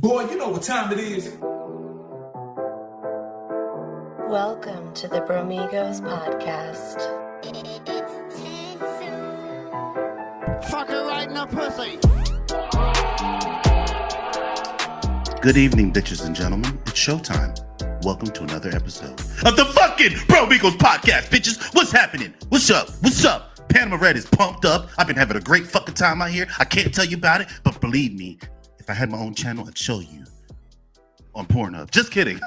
Boy, you know what time it is. Welcome to the Bromigos Podcast. Fuck her right in the pussy. Good evening, bitches and gentlemen. It's showtime. Welcome to another episode of the fucking Bromigos Podcast, bitches. What's happening? What's up? What's up? Panama Red is pumped up. I've been having a great fucking time out here. I can't tell you about it, but believe me, if I had my own channel, I'd show you on Pornhub. Just kidding.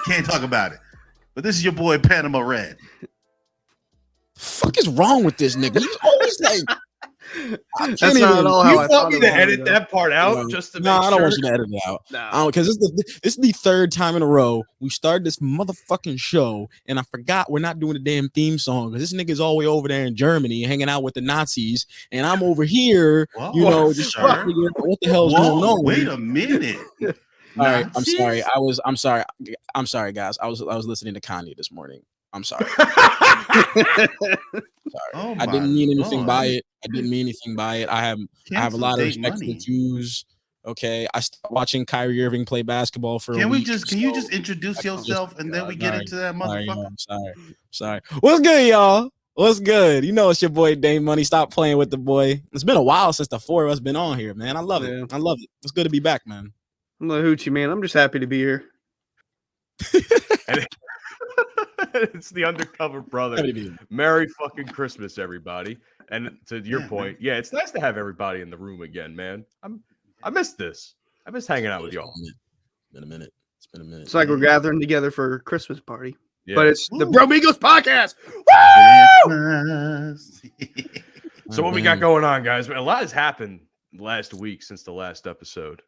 Can't talk about it. But this is your boy Panama Red. Fuck is wrong with this nigga? He's always like, That's not at all how You I want thought me it to was, edit though. that part out No, just to no, make I don't sure? want you to edit it out. No. Because this is the third time in a row we started this motherfucking show, and I forgot we're not doing the damn theme song because this nigga's all the way over there in Germany hanging out with the Nazis, and I'm over here, Whoa, just sir. trying to figure out what the hell's Whoa, going on. wait a minute. All right, I'm Nazis? sorry. I'm sorry, guys. I was listening to Kanye this morning. I'm sorry. Oh I didn't my mean anything Lord. by it. I have Cancel a lot of date respect for money. the Jews. Okay, I stopped watching Kyrie Irving play basketball for a Can week. you just so introduce I can yourself and then we get sorry. into that Sorry, motherfucker? I'm sorry. What's good, y'all? What's good? You know it's your boy Dame Money. Stop playing with the boy. It's been a while since the four of us been on here, man. I love Yeah. it. I love it. It's good to be back, man. I'm the hoochie man. I'm just happy to be here. It's the undercover brother. Happy to be here. Merry fucking Christmas, everybody. And to your point, yeah, it's nice to have everybody in the room again, man. I miss this. I miss hanging out with y'all. It's been a minute. It's like we're gathering together for a Christmas party. Yeah. But it's the Woo. Bromigos Podcast. Christmas. So what we got going on, guys? A lot has happened last week since the last episode.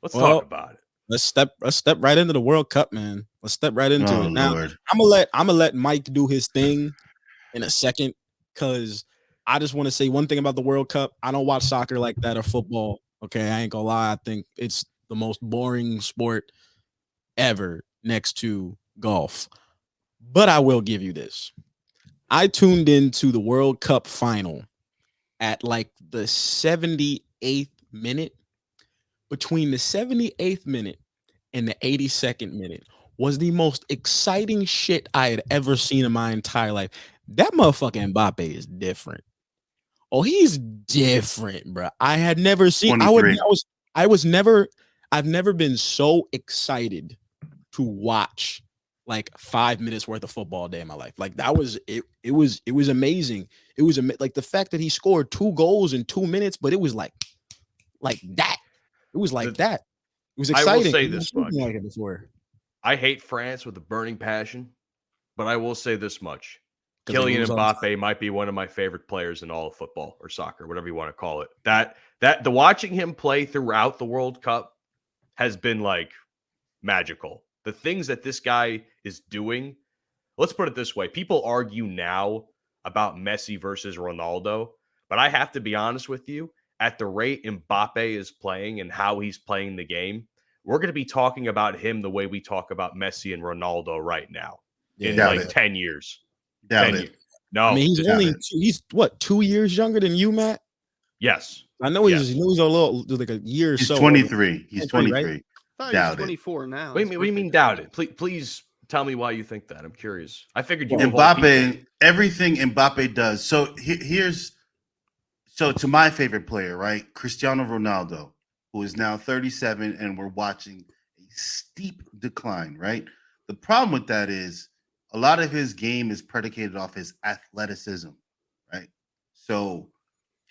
Let's Well, talk about it. Let's step right into the World Cup, man. Let's step right into Oh, it. Now, Lord. I'm gonna let Mike do his thing in a second, because I just want to say one thing about the World Cup. I don't watch soccer like that or football. Okay, I ain't gonna lie. I think it's the most boring sport ever next to golf. But I will give you this. I tuned into the World Cup final at like the 78th minute. Between the 78th minute and the 82nd minute was the most exciting shit I had ever seen in my entire life. That motherfucking Mbappe is different. Oh, he's different, bro. I had never seen. 23. I've never been so excited to watch like 5 minutes worth of football a day in my life. Like that was it. It was amazing. It was like the fact that he scored 2 goals in 2 minutes, but it was like that. It was like that. It was I will exciting. say I've never this seen much. anything like it before. I hate France with a burning passion, but I will say this much. 'Cause they Kylian lose all the Mbappe might be one of my favorite players in all of football or soccer, whatever you want to call it. The watching him play throughout the World Cup has been like magical. The things that this guy is doing, let's put it this way. People argue now about Messi versus Ronaldo, but I have to be honest with you, at the rate Mbappe is playing and how he's playing the game, we're going to be talking about him the way we talk about Messi and Ronaldo right now in Doubt like it. 10 years. Doubt 10 it. years. No. I mean, he's doubt only it. he's what 2 years younger than you, Matt. Yes. I know Yes. he's a little like a year or He's so. 23. He's 23, right? 23. I thought Doubt he it. was 24 now. What do you mean doubt it? Please tell me why you think that. I'm curious. I figured you of all people- Mbappe, everything Mbappe does. So here's to my favorite player, right? Cristiano Ronaldo, who is now 37, and we're watching a steep decline, right? The problem with that is a lot of his game is predicated off his athleticism, right? So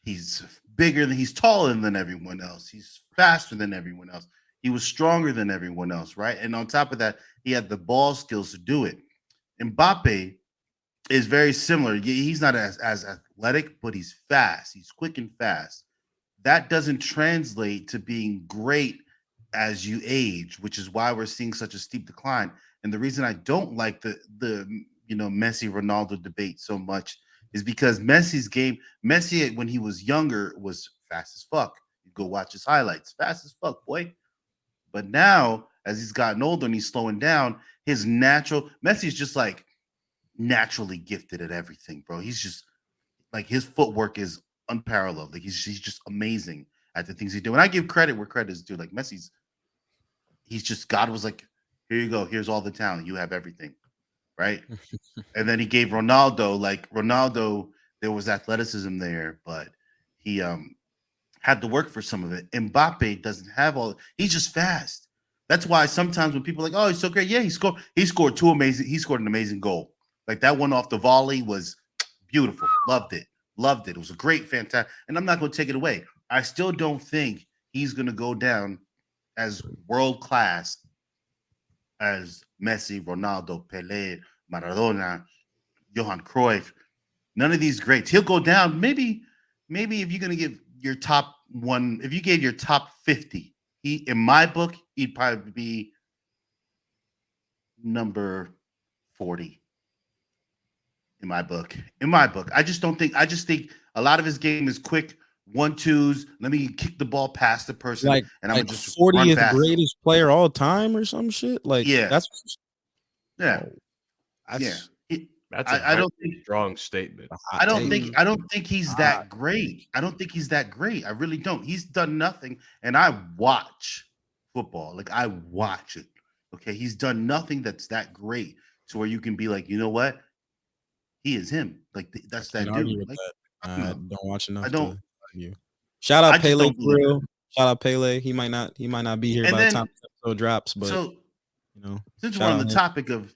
he's he's taller than everyone else. He's faster than everyone else. He was stronger than everyone else, right? And on top of that, he had the ball skills to do it. Mbappe is very similar. He's not as athletic, but he's fast. He's quick and fast. That doesn't translate to being great as you age, which is why we're seeing such a steep decline. And the reason I don't like the Messi Ronaldo debate so much is because Messi when he was younger was fast as fuck. You go watch his highlights, fast as fuck, boy. But now, as he's gotten older and he's slowing down, Messi's just like naturally gifted at everything, bro. He's just like his footwork is unparalleled. Like he's just amazing at the things he do. And I give credit where credit is due. Like Messi's he's just God was like, here you go, here's all the talent, you have everything, right? And then he gave Ronaldo, there was athleticism there, but he had to work for some of it. Mbappe doesn't have all. He's just fast. That's why sometimes when people are like, oh, he's so great, yeah, he scored he scored an amazing goal. Like that one off the volley was beautiful. Loved it. It was a great, fantastic. And I'm not going to take it away. I still don't think he's going to go down as world class as Messi, Ronaldo, Pelé, Maradona, Johan Cruyff. None of these greats. He'll go down. Maybe if you're going to give your top one, if you gave your top 50, in my book, he'd probably be number 40. In my book. I just think a lot of his game is quick 1-2s. Let me kick the ball past the person, like, and I'm like gonna just 40th greatest player all time or some shit. Like, yeah, that's yeah, that's That's I don't think strong statement. I don't think he's that great. I don't think he's that great. I really don't. He's done nothing, and I watch football. Like I watch it. Okay, he's done nothing that's that great to where you can be like, you know what? He is him. Like that's that dude. Like, I don't watch enough. I don't. You. Shout out Pele for believe real. Shout out Pele. He might not be here And by then- the time the episode drops. But So you know, since shout we're on out the him. topic of,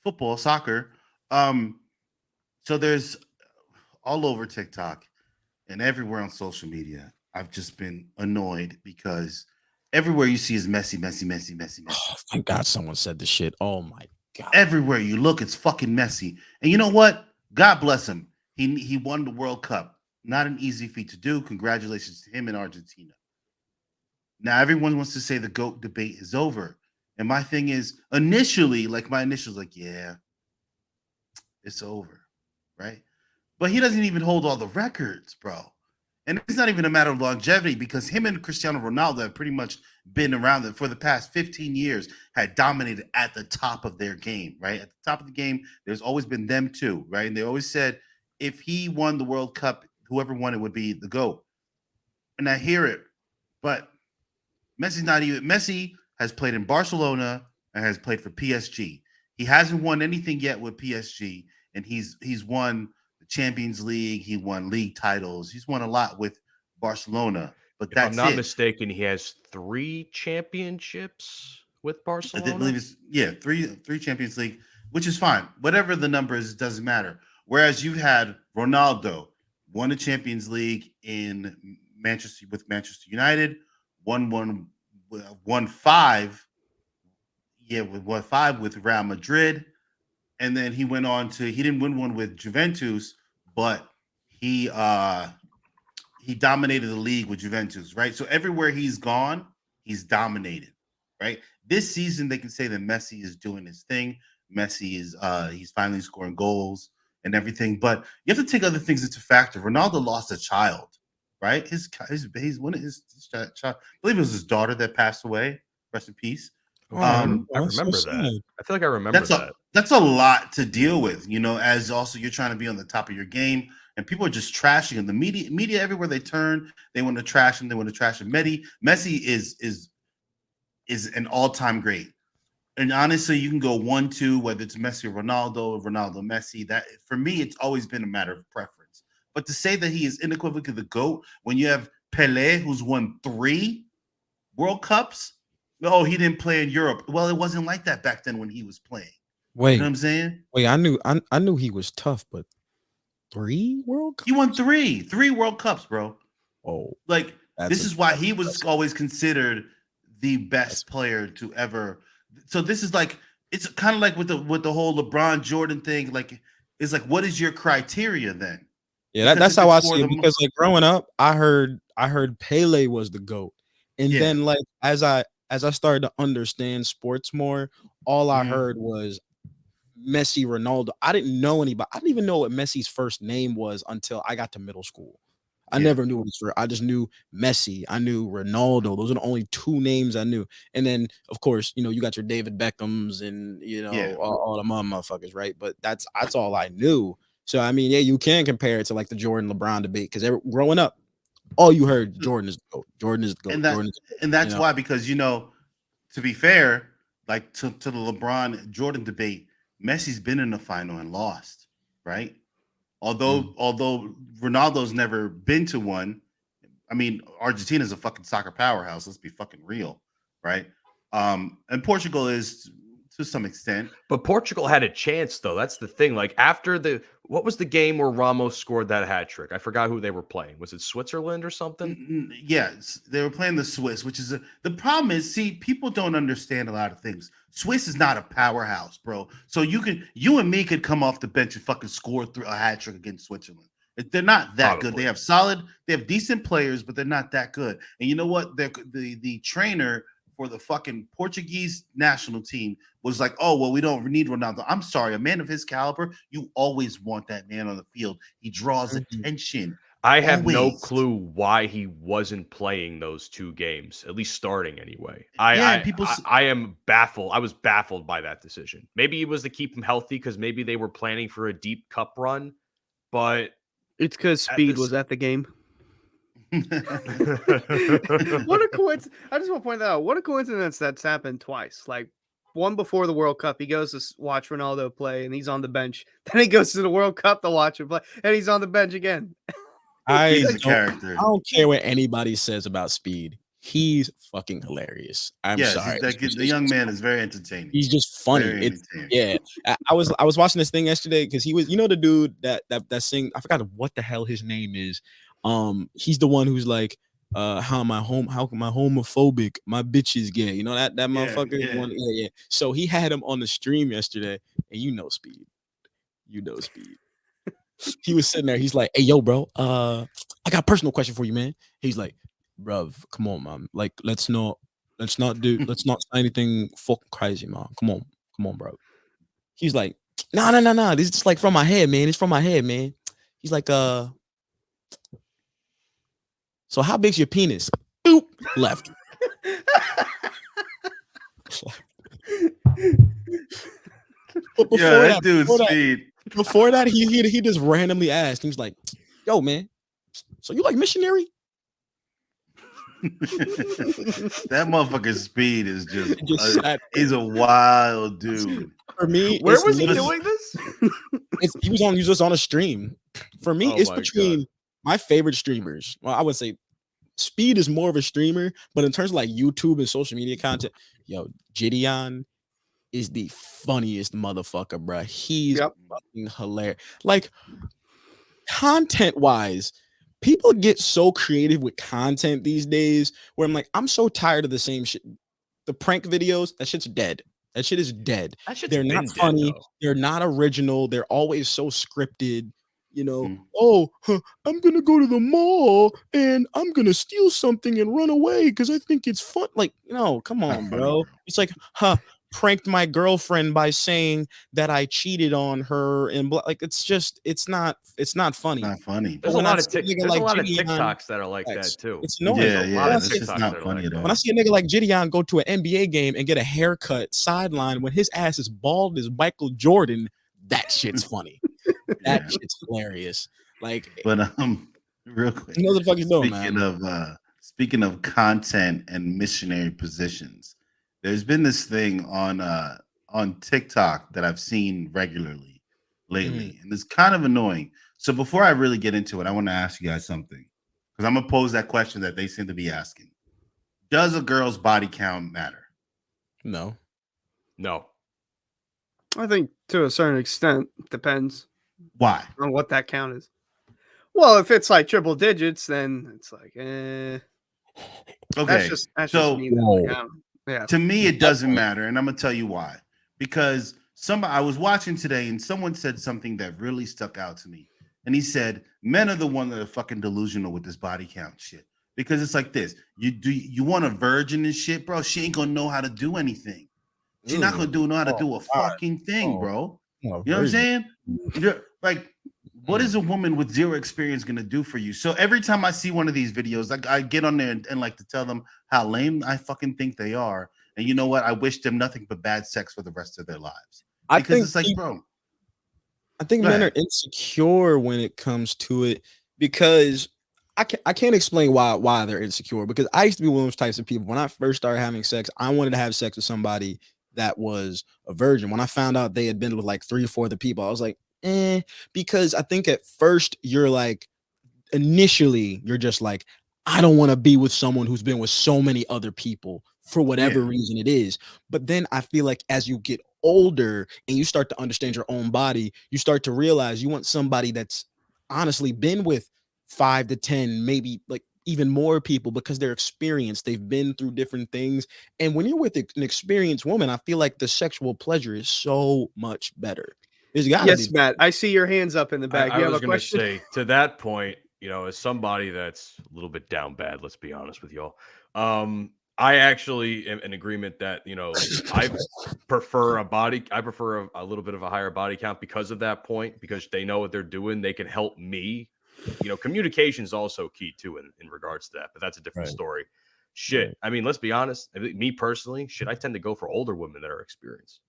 football, soccer, so there's all over TikTok and everywhere on social media. I've just been annoyed because everywhere you see is Messi. Oh, thank God someone said the shit. Oh my God. Everywhere you look, it's fucking Messi. And you know what? God bless him. He won the World Cup. Not an easy feat to do. Congratulations to him in Argentina. Now everyone wants to say the GOAT debate is over. And my thing is, initially, yeah, it's over, right? But he doesn't even hold all the records, bro. And it's not even a matter of longevity because him and Cristiano Ronaldo have pretty much been around for the past 15 years, had dominated at the top of their game, right? At the top of the game, there's always been them two, right? And they always said if he won the World Cup, whoever won it would be the GOAT. And I hear it, but Messi has played in Barcelona and has played for PSG. He hasn't won anything yet with PSG, and he's won the Champions League. He won league titles. He's won a lot with Barcelona. But If that's I'm not it. mistaken, he has 3 championships with I Barcelona. believe it's three Champions League, which is fine. Whatever the number is, it doesn't matter. Whereas you had Ronaldo won the Champions League in Manchester United, won 5 with Real Madrid, and then he went on to he didn't win one with Juventus, but he dominated the league with Juventus, right? So everywhere he's gone, he's dominated, right? This season they can say that Messi is doing his thing. Messi is he's finally scoring goals and everything, but you have to take other things into factor. Ronaldo lost a child, right? His child, I believe it was his daughter that passed away. Rest in peace. I remember that. I feel like I remember that. That's a lot to deal with, as also you're trying to be on the top of your game and people are just trashing him. The media everywhere they turn, they want to trash him. They want to trash him. Messi is an all-time great. And honestly, you can go 1-2, whether it's Messi or Ronaldo, Messi. That for me, it's always been a matter of preference. But to say that he is unequivocally the GOAT when you have Pelé, who's won 3 World Cups, no, he didn't play in Europe. Well, it wasn't like that back then when he was playing. Wait, you know what I'm saying? Wait, I knew he was tough, but 3 World Cups? He won 3 World Cups, bro. Oh, like this is why he was always considered the best player to ever. So this is like it's kind of like with the whole LeBron Jordan thing. Like it's like, what is your criteria then? Yeah, that's how I see it. Because like growing up, I heard Pele was the GOAT, and then like as I started to understand sports more, all I heard was Messi, Ronaldo. I didn't know anybody. I didn't even know what Messi's first name was until I got to middle school. I never knew what his first. I just knew Messi. I knew Ronaldo. Those are the only 2 names I knew. And then, of course, you got your David Beckhams and all the motherfuckers, right? But that's all I knew. So I mean, yeah, you can compare it to like the Jordan LeBron debate because growing up, all you heard, Jordan is the GOAT. Jordan is the GOAT. And that Jordan is the GOAT, and that's you know? why, because to be fair, like to the LeBron Jordan debate, Messi's been in the final and lost, right? Although Ronaldo's never been to one. I mean, Argentina's a fucking soccer powerhouse. Let's be fucking real, right? And Portugal is to some extent. But Portugal had a chance, though. That's the thing. Like after what was the game where Ramos scored that hat trick? I forgot who they were playing. Was it Switzerland or something? Yes, they were playing the Swiss, which is the problem is, see, people don't understand a lot of things. Swiss is not a powerhouse, bro. So you and me could come off the bench and fucking score through a hat trick against Switzerland. They're not that good. They have decent players, but they're not that good. And you know what? The trainer for the fucking Portuguese national team was like, oh, well, we don't need Ronaldo. I'm sorry, a man of his caliber, you always want that man on the field. He draws attention. I have no clue why he wasn't playing those two games, at least starting anyway. I am baffled. I was baffled by that decision. Maybe it was to keep him healthy because maybe they were planning for a deep cup run, but it's because Speed was at the game. What a coincidence. I just want to point that out. What a coincidence that's happened twice. Like one before the World Cup, he goes to watch Ronaldo play and he's on the bench. Then he goes to the World Cup to watch him play and he's on the bench again. He's a character. I don't care what anybody says about Speed. He's fucking hilarious. I'm sorry. The young man is very entertaining. He's just funny. I was watching this thing yesterday because he was, the dude that sing. I forgot what the hell his name is. He's the one who's like, how am I homophobic? My bitch is gay. You know that motherfucker. Yeah. Yeah. So he had him on the stream yesterday, and Speed. Speed. He was sitting there. He's like, "Hey, yo, bro. I got a personal question for you, man." He's like, "Bruv, come on, man. Like, let's not say anything fucking crazy, man. Come on, bro." He's like, "No. This is just like from my head, man. It's from my head, man." He's like, "So how big's your penis?" Boop, left. But before that, he just randomly asked. He was like, "Yo, man, so you like missionary?" That motherfucker's Speed is he's a wild dude. For me, where was he doing this? He was just on a stream. For me, it's between my favorite streamers. Well, I would say Speed is more of a streamer, but in terms of like YouTube and social media content, yo, Gideon is the funniest motherfucker, bro. He's fucking hilarious. Like, content-wise, people get so creative with content these days where I'm like, I'm so tired of the same shit. The prank videos, that shit's dead. That shit is dead. They're not funny. They're not original. They're always so scripted. I'm gonna go to the mall and I'm gonna steal something and run away because I think it's fun. Like, come on, bro. It's like, pranked my girlfriend by saying that I cheated on her and it's not funny. Not funny. There's a lot of TikToks that are like that too. It's annoying. Yeah. It's just not funny at all. When I see a nigga like Gideon go to an NBA game and get a haircut sideline when his ass is bald as Michael Jordan, that shit's funny. That shit's hilarious. Like, but real quick, you know what the fuck he's doing, man. Speaking of content and missionary positions, there's been this thing on TikTok that I've seen regularly lately, and it's kind of annoying. So before I really get into it, I want to ask you guys something, because I'm gonna pose that question that they seem to be asking. Does a girl's body count matter? No. I think to a certain extent, depends. Why? On what that count is. Well, if it's like triple digits, then it's like, Okay. That's just me. Yeah. To me, it doesn't matter, and I'm gonna tell you why. Because I was watching today, and someone said something that really stuck out to me. And he said, "Men are the one that are fucking delusional with this body count shit. Because it's like this: you want a virgin and shit, bro? She ain't gonna know how to do anything. She's not gonna know how to do a fucking thing, bro. You know what I'm saying? You're like, what is a woman with zero experience gonna do for you?" So every time I see one of these videos, I get on there and like to tell them how lame I fucking think they are. And you know what? I wish them nothing but bad sex for the rest of their lives. Because it's like, bro. I think men are insecure when it comes to it, because I can't explain why they're insecure, because I used to be one of those types of people. When I first started having sex, I wanted to have sex with somebody that was a virgin. When I found out they had been with like 3 or 4 other people, I was like, because I think at first you're like, initially you're just like, I don't want to be with someone who's been with so many other people for whatever reason it is. But then I feel like as you get older and you start to understand your own body, you start to realize you want somebody that's honestly been with 5 to 10, maybe like even more people, because they're experienced, they've been through different things. And when you're with an experienced woman, I feel like the sexual pleasure is so much better. There's gotta Yes, be. Matt. I see your hands up in the back. I You have was a going to question? say, to that point, as somebody that's a little bit down bad, let's be honest with y'all. I actually am in agreement that, I prefer a little bit of a higher body count because of that point, because they know what they're doing. They can help me. Communication is also key too in regards to that, but that's a different story. Shit. Right. I mean, let's be honest. Me personally, I tend to go for older women that are experienced.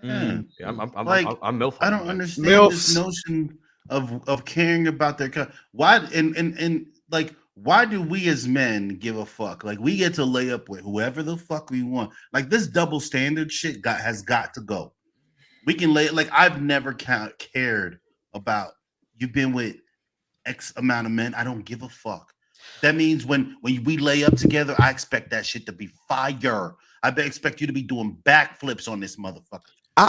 Yeah. Yeah, I'm Like, MILF. I don't understand this notion of caring about their why and like, why do we as men give a fuck? Like, we get to lay up with whoever the fuck we want. Like, this double standard shit has got to go. We can lay, like, I've never cared about you've been with X amount of men. I don't give a fuck. That means when we lay up together, I expect that shit to be fire. I expect you to be doing backflips on this motherfucker.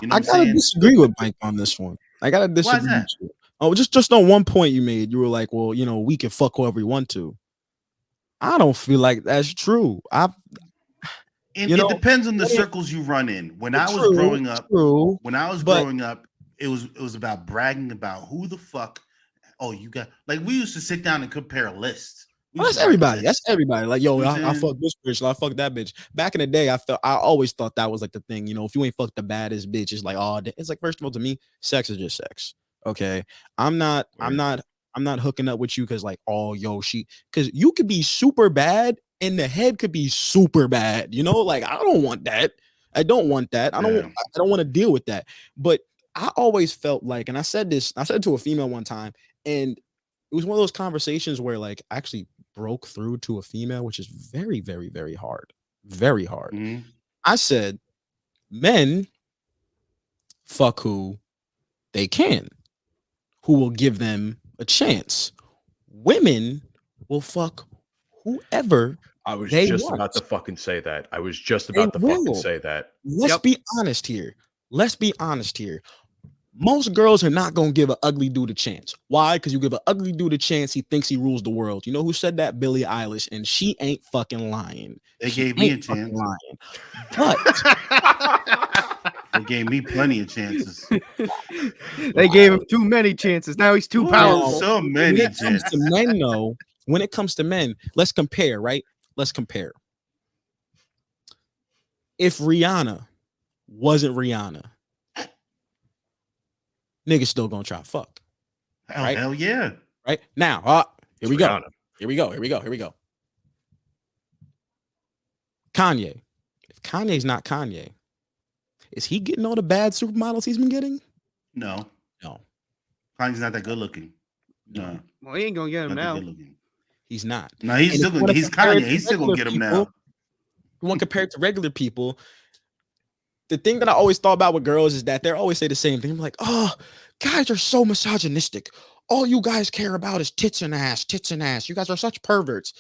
You know I what I'm gotta saying? disagree with Mike on this one. I gotta Why is disagree with that? you. Oh, just on one point you made, you were like, well, we can fuck whoever we want to. I don't feel like that's true. And it depends on the circles you run in. When I was growing up, it was about bragging about who the fuck. Oh, you got, like, we used to sit down and compare lists. That's everybody. That's everybody. Like, yo, I fuck this bitch, I fuck that bitch. Back in the day, I always thought that was like the thing. If you ain't fuck the baddest bitch, it's like, oh, it's like, first of all, to me, sex is just sex. Okay, I'm not hooking up with you because like, oh, yo, because you could be super bad and the head could be super bad. Like, I don't want that. I don't want that. I don't want to deal with that. But I always felt like, and I said it to a female one time, and it was one of those conversations where like I actually broke through to a female, which is very, very, very hard. Very hard. Mm-hmm. I said, men fuck who they can, who will give them a chance. Women will fuck whoever. I was just about to fucking say that. Let's be honest here. Most girls are not going to give an ugly dude a chance. Why? Because you give an ugly dude a chance, he thinks he rules the world. You know who said that? Billie Eilish, and she ain't fucking lying. They gave me a chance. But they gave me plenty of chances. They gave him too many chances. Now he's too powerful. So many chances. When it comes to men, let's compare, right? Let's compare. If Rihanna wasn't Rihanna, niggas still gonna try to fuck. Right? Hell yeah. Right now, here we go. Here we go. Kanye. If Kanye's not Kanye, is he getting all the bad supermodels he's been getting? No. Kanye's not that good looking. No. Well, he ain't gonna get him now. He's not. No, he's still gonna. He's Kanye. He's still gonna get him now. You want to compare it to regular people? The thing that I always thought about with girls is that they always say the same thing. I'm like, oh, guys are so misogynistic. All you guys care about is tits and ass. You guys are such perverts.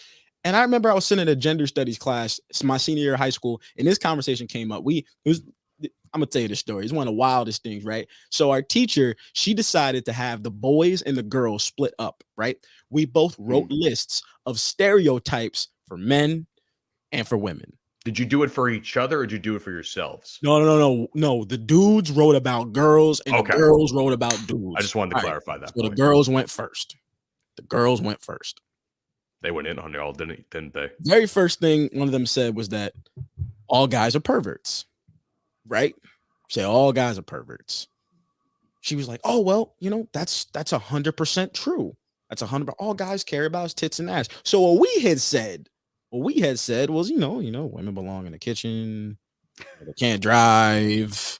And I remember I was sitting in a gender studies class, it's my senior year of high school, and this conversation came up. I'm gonna tell you the story. It's one of the wildest things, right? So our teacher, she decided to have the boys and the girls split up, right? We both wrote lists of stereotypes for men and for women. Did you do it for each other or did you do it for yourselves? No. The dudes wrote about girls and the girls wrote about dudes. I just wanted to clarify that. So the girls went first. They went in on it all, didn't they? Very first thing one of them said was that all guys are perverts, right? Say all guys are perverts. She was like, oh, well, that's 100% true. That's 100%. All guys care about is tits and ass. So what we had said was, women belong in the kitchen. They can't drive.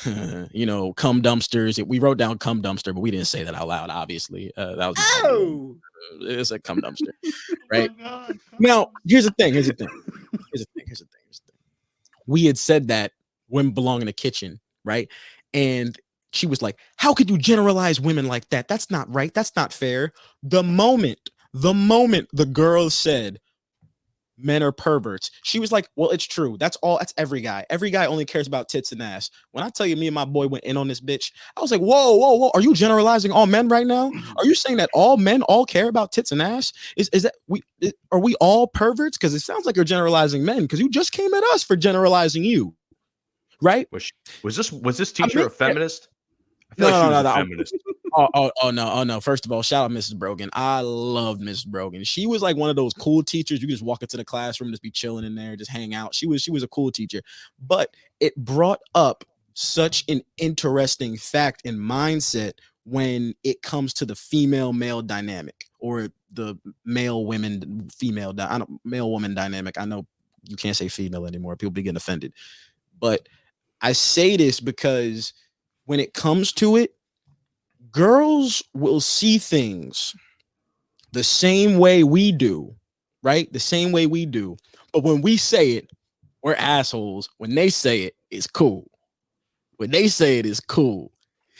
cum dumpsters. We wrote down cum dumpster, but we didn't say that out loud. Obviously, that was it's a cum dumpster, right? Oh my God, Now, here's the thing. We had said that women belong in the kitchen, right? And she was like, "How could you generalize women like that? That's not right. That's not fair." The moment the girl said men are perverts, she was like, "Well, it's true. That's every guy. Every guy only cares about tits and ass." When I tell you, me and my boy went in on this bitch, I was like, whoa. Are you generalizing all men right now? Are you saying that all men all care about tits and ass? Are we all perverts? Because it sounds like you're generalizing men, because you just came at us for generalizing you, right? Was this teacher a feminist? I feel No, like she was no. a feminist. Oh no. First of all, shout out Mrs. Brogan. I loved Mrs. Brogan. She was like one of those cool teachers. You just walk into the classroom, just be chilling in there, just hang out. She was a cool teacher. But it brought up such an interesting fact and mindset when it comes to the female male dynamic, or the male women female male woman dynamic. I know you can't say female anymore. People be getting offended. But I say this because when it comes to it, girls will see things the same way we do, right? The same way we do. But when we say it, we're assholes. When they say it, it's cool. When they say it, it's cool.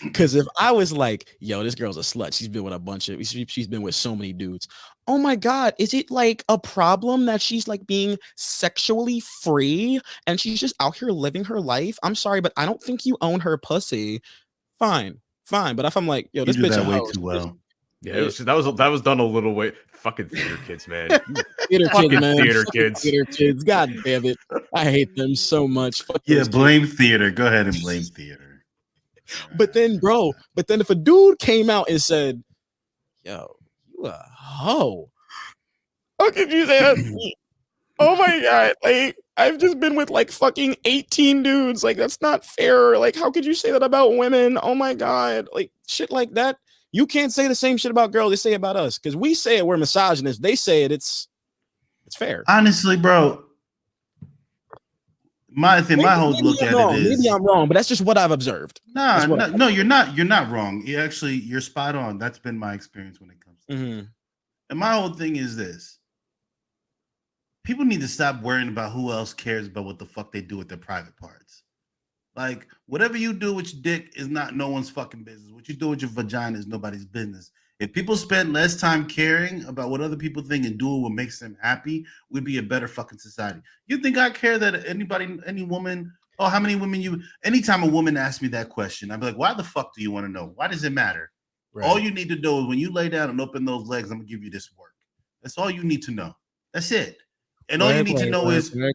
Because if I was like, yo, this girl's a slut, she's been with she's been with so many dudes. Oh my God, is it like a problem that she's like being sexually free and she's just out here living her life? I'm sorry, but I don't think you own her pussy. Fine. But if I'm like, yo, You this do bitch that a way hoe, too well. Yeah, that was done a little way. Fucking theater kids, man. theater Fucking kids, man. theater Fucking kids. Theater kids. God damn it. I hate them so much. Fuck Yeah, those blame kids. theater. Go ahead and blame theater. But then if a dude came out and said, yo, you a hoe, how could you say that? Oh my God, like, I've just been with like fucking 18 dudes. Like, that's not fair. Like, how could you say that about women? Oh my God, like shit like that. You can't say the same shit about girls they say about us, because we say it, we're misogynist. They say it, it's fair. Honestly, bro, my whole look at it is, maybe I'm wrong, but that's just what I've observed. no, you're not wrong. You're spot on. That's been my experience when it comes to it. And my whole thing is this: people need to stop worrying about who else cares about what the fuck they do with their private parts. Like, whatever you do with your dick is not no one's fucking business. What you do with your vagina is nobody's business. If people spend less time caring about what other people think and doing what makes them happy, we'd be a better fucking society. You think I care that any woman, how many women anytime a woman asks me that question, I'd be like, why the fuck do you want to know? Why does it matter? Right. All you need to do is when you lay down and open those legs, I'm gonna give you this work. That's all you need to know. That's it. And all you need to know is, have you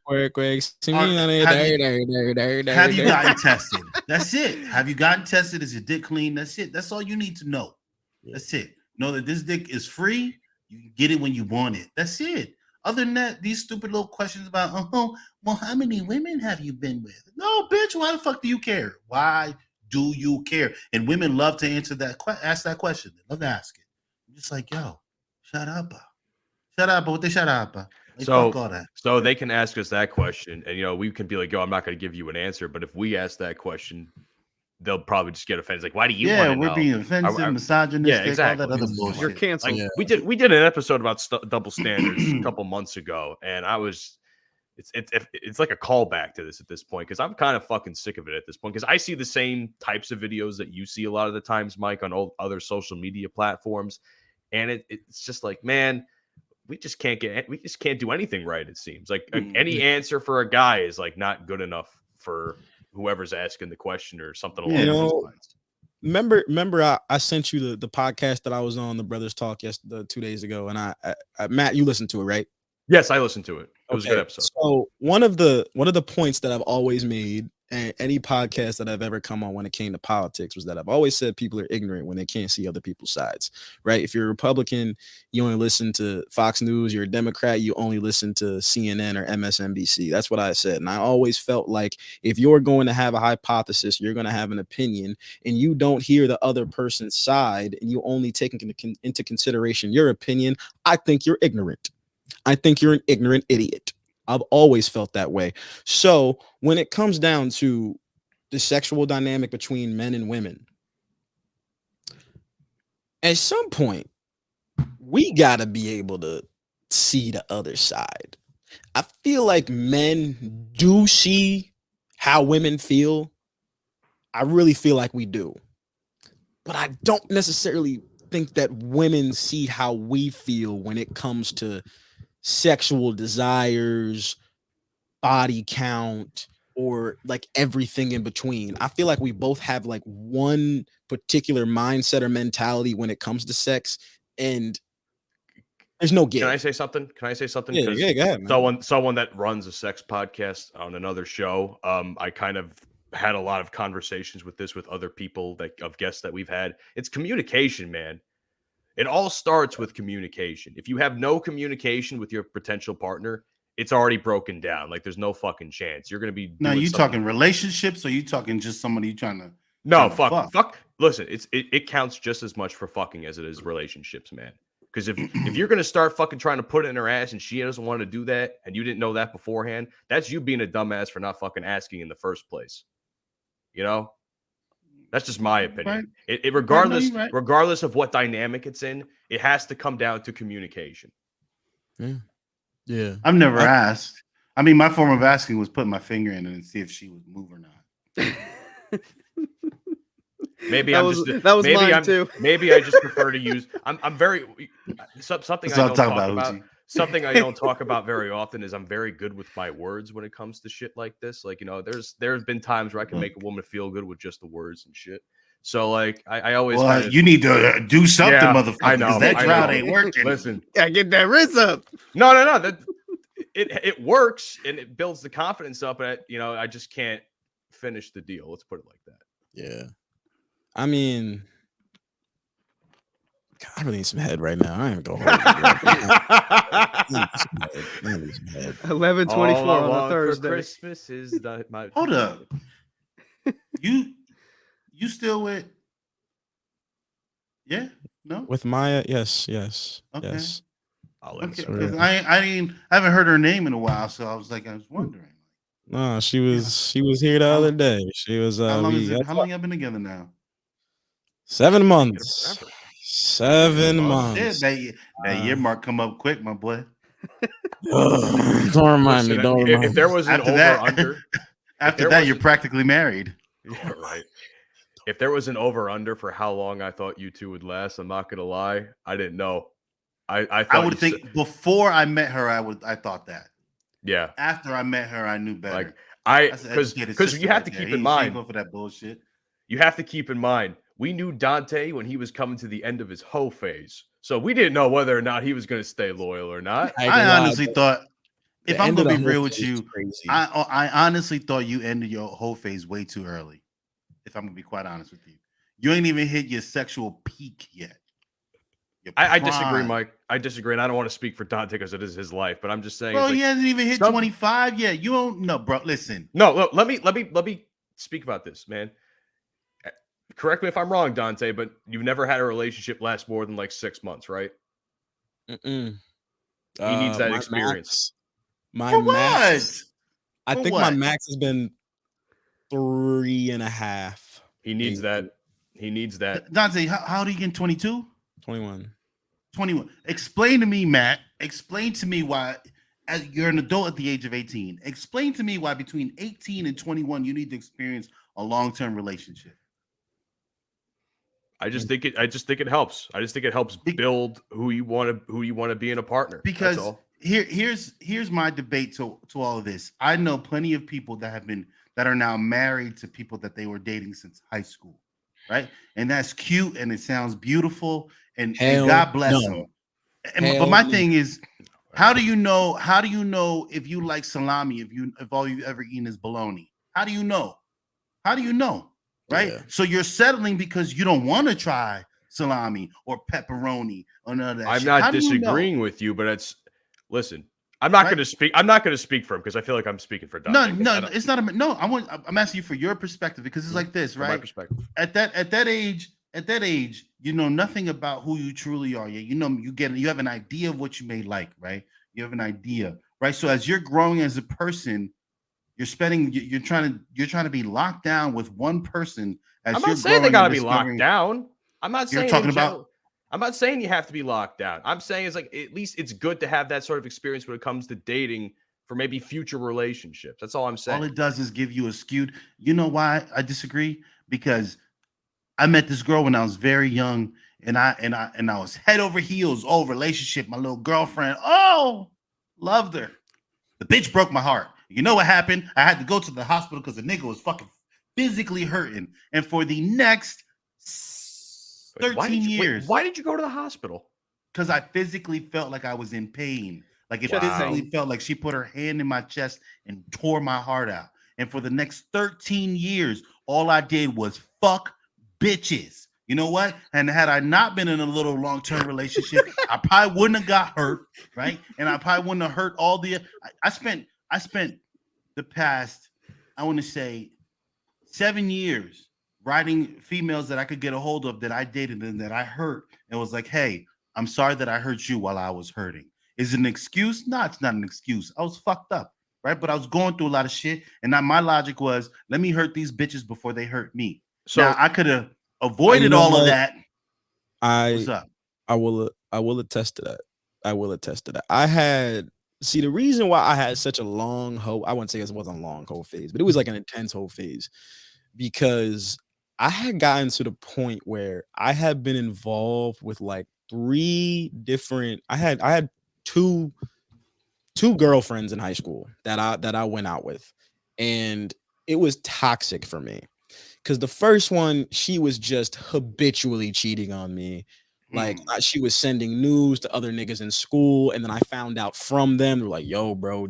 gotten tested? That's it. Have you gotten tested? Is your dick clean? That's it. That's all you need to know. That's it. Know that this dick is free. You can get it when you want it. That's it. Other than that, these stupid little questions about, well, how many women have you been with? No, bitch, why the fuck do you care? Why do you care? And women love to ask that question. They love to ask it. I'm just like, yo, shut up. Shut up. What they shut up? Like, so they can ask us that question, and we can be like, yo, I'm not going to give you an answer. But if we ask that question, they'll probably just get offended. Like, why do you want to know? We're being offensive, misogynistic, yeah, exactly. all that other bullshit. You're canceled. Like, we did an episode about double standards a couple months ago, and it's like a callback to this at this point, because I'm kind of fucking sick of it at this point, because I see the same types of videos that you see a lot of the times, Mike, on other social media platforms, and it's just like, man, we just can't do anything right. It seems like any answer for a guy is like not good enough for whoever's asking the question or something along those lines. Remember I sent you the podcast that I was on, the Brothers Talk 2 days ago, and I Matt, you listened to it, right? Yes, I listened to it. It was a good episode. So one of the points that I've always made, and any podcast that I've ever come on when it came to politics, was that I've always said people are ignorant when they can't see other people's sides, right? If you're a Republican, you only listen to Fox News. You're a Democrat, you only listen to CNN or MSNBC. That's what I said. And I always felt like if you're going to have a hypothesis, you're going to have an opinion, and you don't hear the other person's side, and you only take into consideration your opinion, I think you're ignorant. I think you're an ignorant idiot. I've always felt that way. So when it comes down to the sexual dynamic between men and women, at some point, we gotta be able to see the other side. I feel like men do see how women feel. I really feel like we do. But I don't necessarily think that women see how we feel when it comes to sexual desires, body count, or like everything in between. I feel like we both have like one particular mindset or mentality when it comes to sex, and there's no give. Can I say something? Yeah, Because go ahead, man. someone that runs a sex podcast on another show, I kind of had a lot of conversations with other people of guests that we've had. It's communication, man. It all starts with communication. If you have no communication with your potential partner, it's already broken down. Like there's no fucking chance. You're gonna be Now, doing you something- talking relationships, or you talking just somebody you trying to? No, trying to fuck. Listen, it counts just as much for fucking as it is relationships, man. Because if you're gonna start fucking trying to put it in her ass and she doesn't want to do that, and you didn't know that beforehand, that's you being a dumbass for not fucking asking in the first place. You know, that's just my opinion. Right. Regardless of what dynamic it's in, it has to come down to communication. Yeah. I've never asked. I mean, my form of asking was putting my finger in it and see if she would move or not. Maybe that was mine too. Maybe I just prefer to use. I'm very something That's I what don't I'm talk talking about. Uchi. Something I don't talk about very often is I'm very good with my words when it comes to shit like this. Like, you know, there's been times where I can make a woman feel good with just the words and shit. So like I always you need to do something, Yeah, motherfucker. I know, Because that I drought know. ain't working. Listen, Yeah, get that rinse up. no. That it works and it builds the confidence up. But you know, I just can't finish the deal. Let's put it like that. Yeah. I mean, God, I really need some head right now. I ain't gonna hold you. I need some head. 11:24 All I on want a for Thursday. Christmas is my. Hold up. You still with? Yeah. No. With Maya, yes. Okay. Yes. I'll Okay. insert. Because I haven't heard her name in a while, so I was wondering. No, she was here the other day. She was How long y'all been together now? 7 months. 7 Yeah, months. that year mark come up quick, my boy. Don't remind me. Don't remind If me. there was an After over that- under, After that, you're practically married. yeah, right. If there was an over under for how long I thought you two would last, I'm not gonna lie, I didn't know. I thought I would you think before I met her, I thought that. yeah. After I met her, I knew better. Like That's an educated because sister you have right to there. keep She in ain't mind. going for that bullshit. You have to keep in mind. We knew Dante when he was coming to the end of his hoe phase, so we didn't know whether or not he was going to stay loyal or not. I honestly thought, if I'm going gonna to be real with you, crazy. I honestly thought you ended your whole phase way too early. If I'm gonna be quite honest with you, you ain't even hit your sexual peak yet. Your I disagree, prime. Mike. I disagree, and I don't want to speak for Dante because it is his life. But I'm just saying, Bro, it's he like, hasn't even hit some- 25 yet. You don't know, bro. Listen, no. Look, let me speak about this, man. Correct me if I'm wrong, Dante, but you've never had a relationship last more than like 6 months, right? Mm-mm. He needs that my experience. My for max. what? I For think my what? max has been 3.5. He needs that. He needs that. Dante, how old are you getting? 22? 21. 21. Explain to me, Matt. Explain to me why, as you're an adult at the age of 18. Explain to me why between 18 and 21 you need to experience a long-term relationship. I just think it helps. I just think it helps build who you want to be in a partner. Because That's all. here's my debate to all of this. I know plenty of people that are now married to people that they were dating since high school, right? And that's cute and it sounds beautiful and God bless them. But my thing is, how do you know if you like salami if all you've ever eaten is bologna? How do you know? Right? Yeah. So you're settling because you don't want to try salami or pepperoni or none of that. I'm shit. not How do you know? disagreeing with you, but listen. I'm not going to speak. I'm not going to speak for him because I feel like I'm speaking for Dante. No, it's not. I'm asking you for your perspective because it's like this, From my right? perspective. At that age, you know nothing about who you truly are. You know, you have an idea of what you may like, right? You have an idea, right? So as you're growing as a person, You're trying to be locked down with one person as I'm you're not saying they growing gotta and be locked discovering. down. I'm not You're saying talking in about general. I'm not saying you have to be locked down. I'm saying it's like at least it's good to have that sort of experience when it comes to dating for maybe future relationships. That's all I'm saying. all it does is give you a skewed. You know why I disagree? Because I met this girl when I was very young, and I was head over heels, oh, relationship, my little girlfriend. Oh, loved her. The bitch broke my heart. You know what happened? I had to go to the hospital because the nigga was fucking physically hurting. And for the next 13 years, why did you go to the hospital? because I physically felt like I was in pain. Like it Chest physically pain. felt like she put her hand in my chest and tore my heart out. And for the next 13 years, all I did was fuck bitches. You know what? And had I not been in a little long-term relationship, I probably wouldn't have got hurt, right? And I probably wouldn't have hurt all the. I spent the past, I want to say, 7 years writing females that I could get a hold of that I dated and that I hurt and was like, hey, I'm sorry that I hurt you while I was hurting. Is it an excuse? No, it's not an excuse. I was fucked up, right? But I was going through a lot of shit. And now my logic was, let me hurt these bitches before they hurt me. So now I could have avoided know all of what? that. What's I up? I will attest to that. I will attest to that. I had see the reason why I had such a long hoe. I wouldn't say it wasn't a long hoe phase, but it was like an intense hoe phase because I had gotten to the point where I had been involved with like three different. I had two girlfriends in high school that I went out with, and it was toxic for me because the first one, she was just habitually cheating on me. Like she was sending news to other niggas in school, and then I found out from them. They're like, "Yo, bro,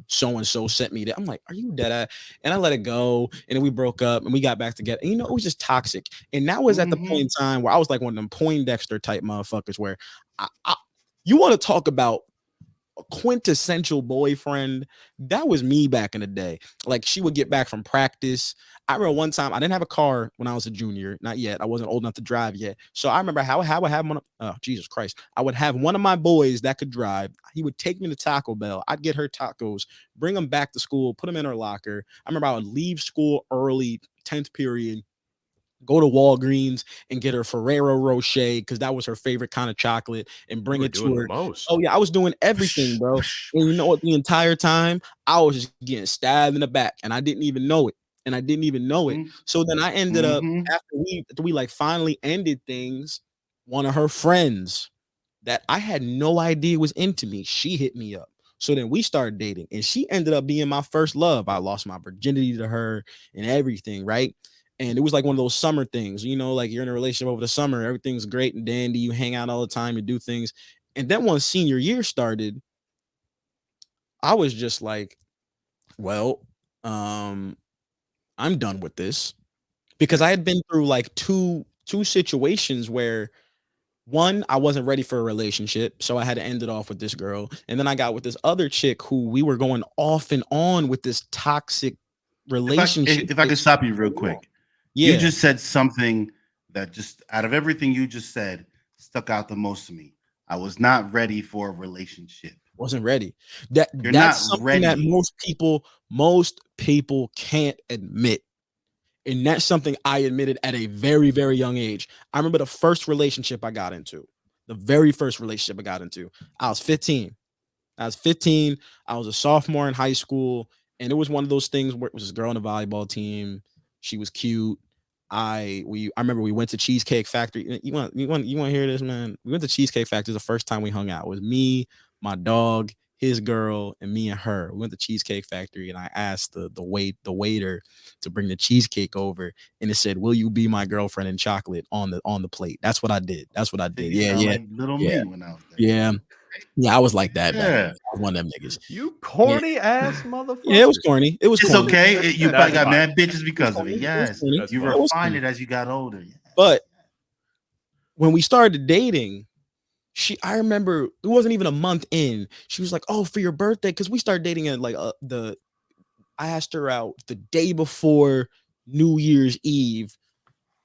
so and so sent me that." I'm like, "Are you dead at?" And I let it go, and then we broke up, and we got back together. And, it was just toxic. And that was at the point in time where I was like one of them Poindexter type motherfuckers, where you want to talk about a quintessential boyfriend. That was me back in the day. Like she would get back from practice. I remember one time I didn't have a car when I was a junior, not yet. I wasn't old enough to drive yet. So I remember how I would have one. Oh, Jesus Christ. I would have one of my boys that could drive. He would take me to Taco Bell. I'd get her tacos, bring them back to school, put them in her locker. I remember I would leave school early, 10th period, go to Walgreens and get her Ferrero Rocher because that was her favorite kind of chocolate, and bring it to her. Most. Oh yeah, I was doing everything, bro. And you know what? The entire time I was just getting stabbed in the back, and I didn't even know it. So then I ended up after we like finally ended things. One of her friends that I had no idea was into me, she hit me up. So then we started dating, and she ended up being my first love. I lost my virginity to her and everything, right? And it was like one of those summer things, like you're in a relationship over the summer, everything's great and dandy, you hang out all the time, you do things. And then once senior year started, I was just like, well, I'm done with this, because I had been through like two situations where, one, I wasn't ready for a relationship, so I had to end it off with this girl. And then I got with this other chick who we were going off and on with this toxic relationship. If I could stop you real quick. Yeah. You just said something that just out of everything you just said stuck out the most to me. I was not ready for a relationship. Wasn't ready. That's not something ready. that most people can't admit. And that's something I admitted at a very, very young age. I remember the first relationship I got into. The very first relationship I got into. I was 15. I was a sophomore in high school, and it was one of those things where it was this girl on the volleyball team. She was cute. I remember we went to Cheesecake Factory. You want to hear this, man? We went to Cheesecake Factory the first time we hung out. It was me, my dog, his girl, and me and her. We went to Cheesecake Factory, and I asked the waiter to bring the cheesecake over, and it said, "Will you be my girlfriend in chocolate on the plate?" That's what I did. Yeah. Like little me when I was there. Yeah, I was like that. Yeah. I was one of them niggas. You corny ass motherfucker. Yeah, it was corny. It's corny. Okay. You probably got fine. mad bitches because of it. Yes. You refined it as you got older. Yes. But when we started dating, I remember it wasn't even a month in. She was like, "Oh, for your birthday," because we started dating at like I asked her out the day before New Year's Eve.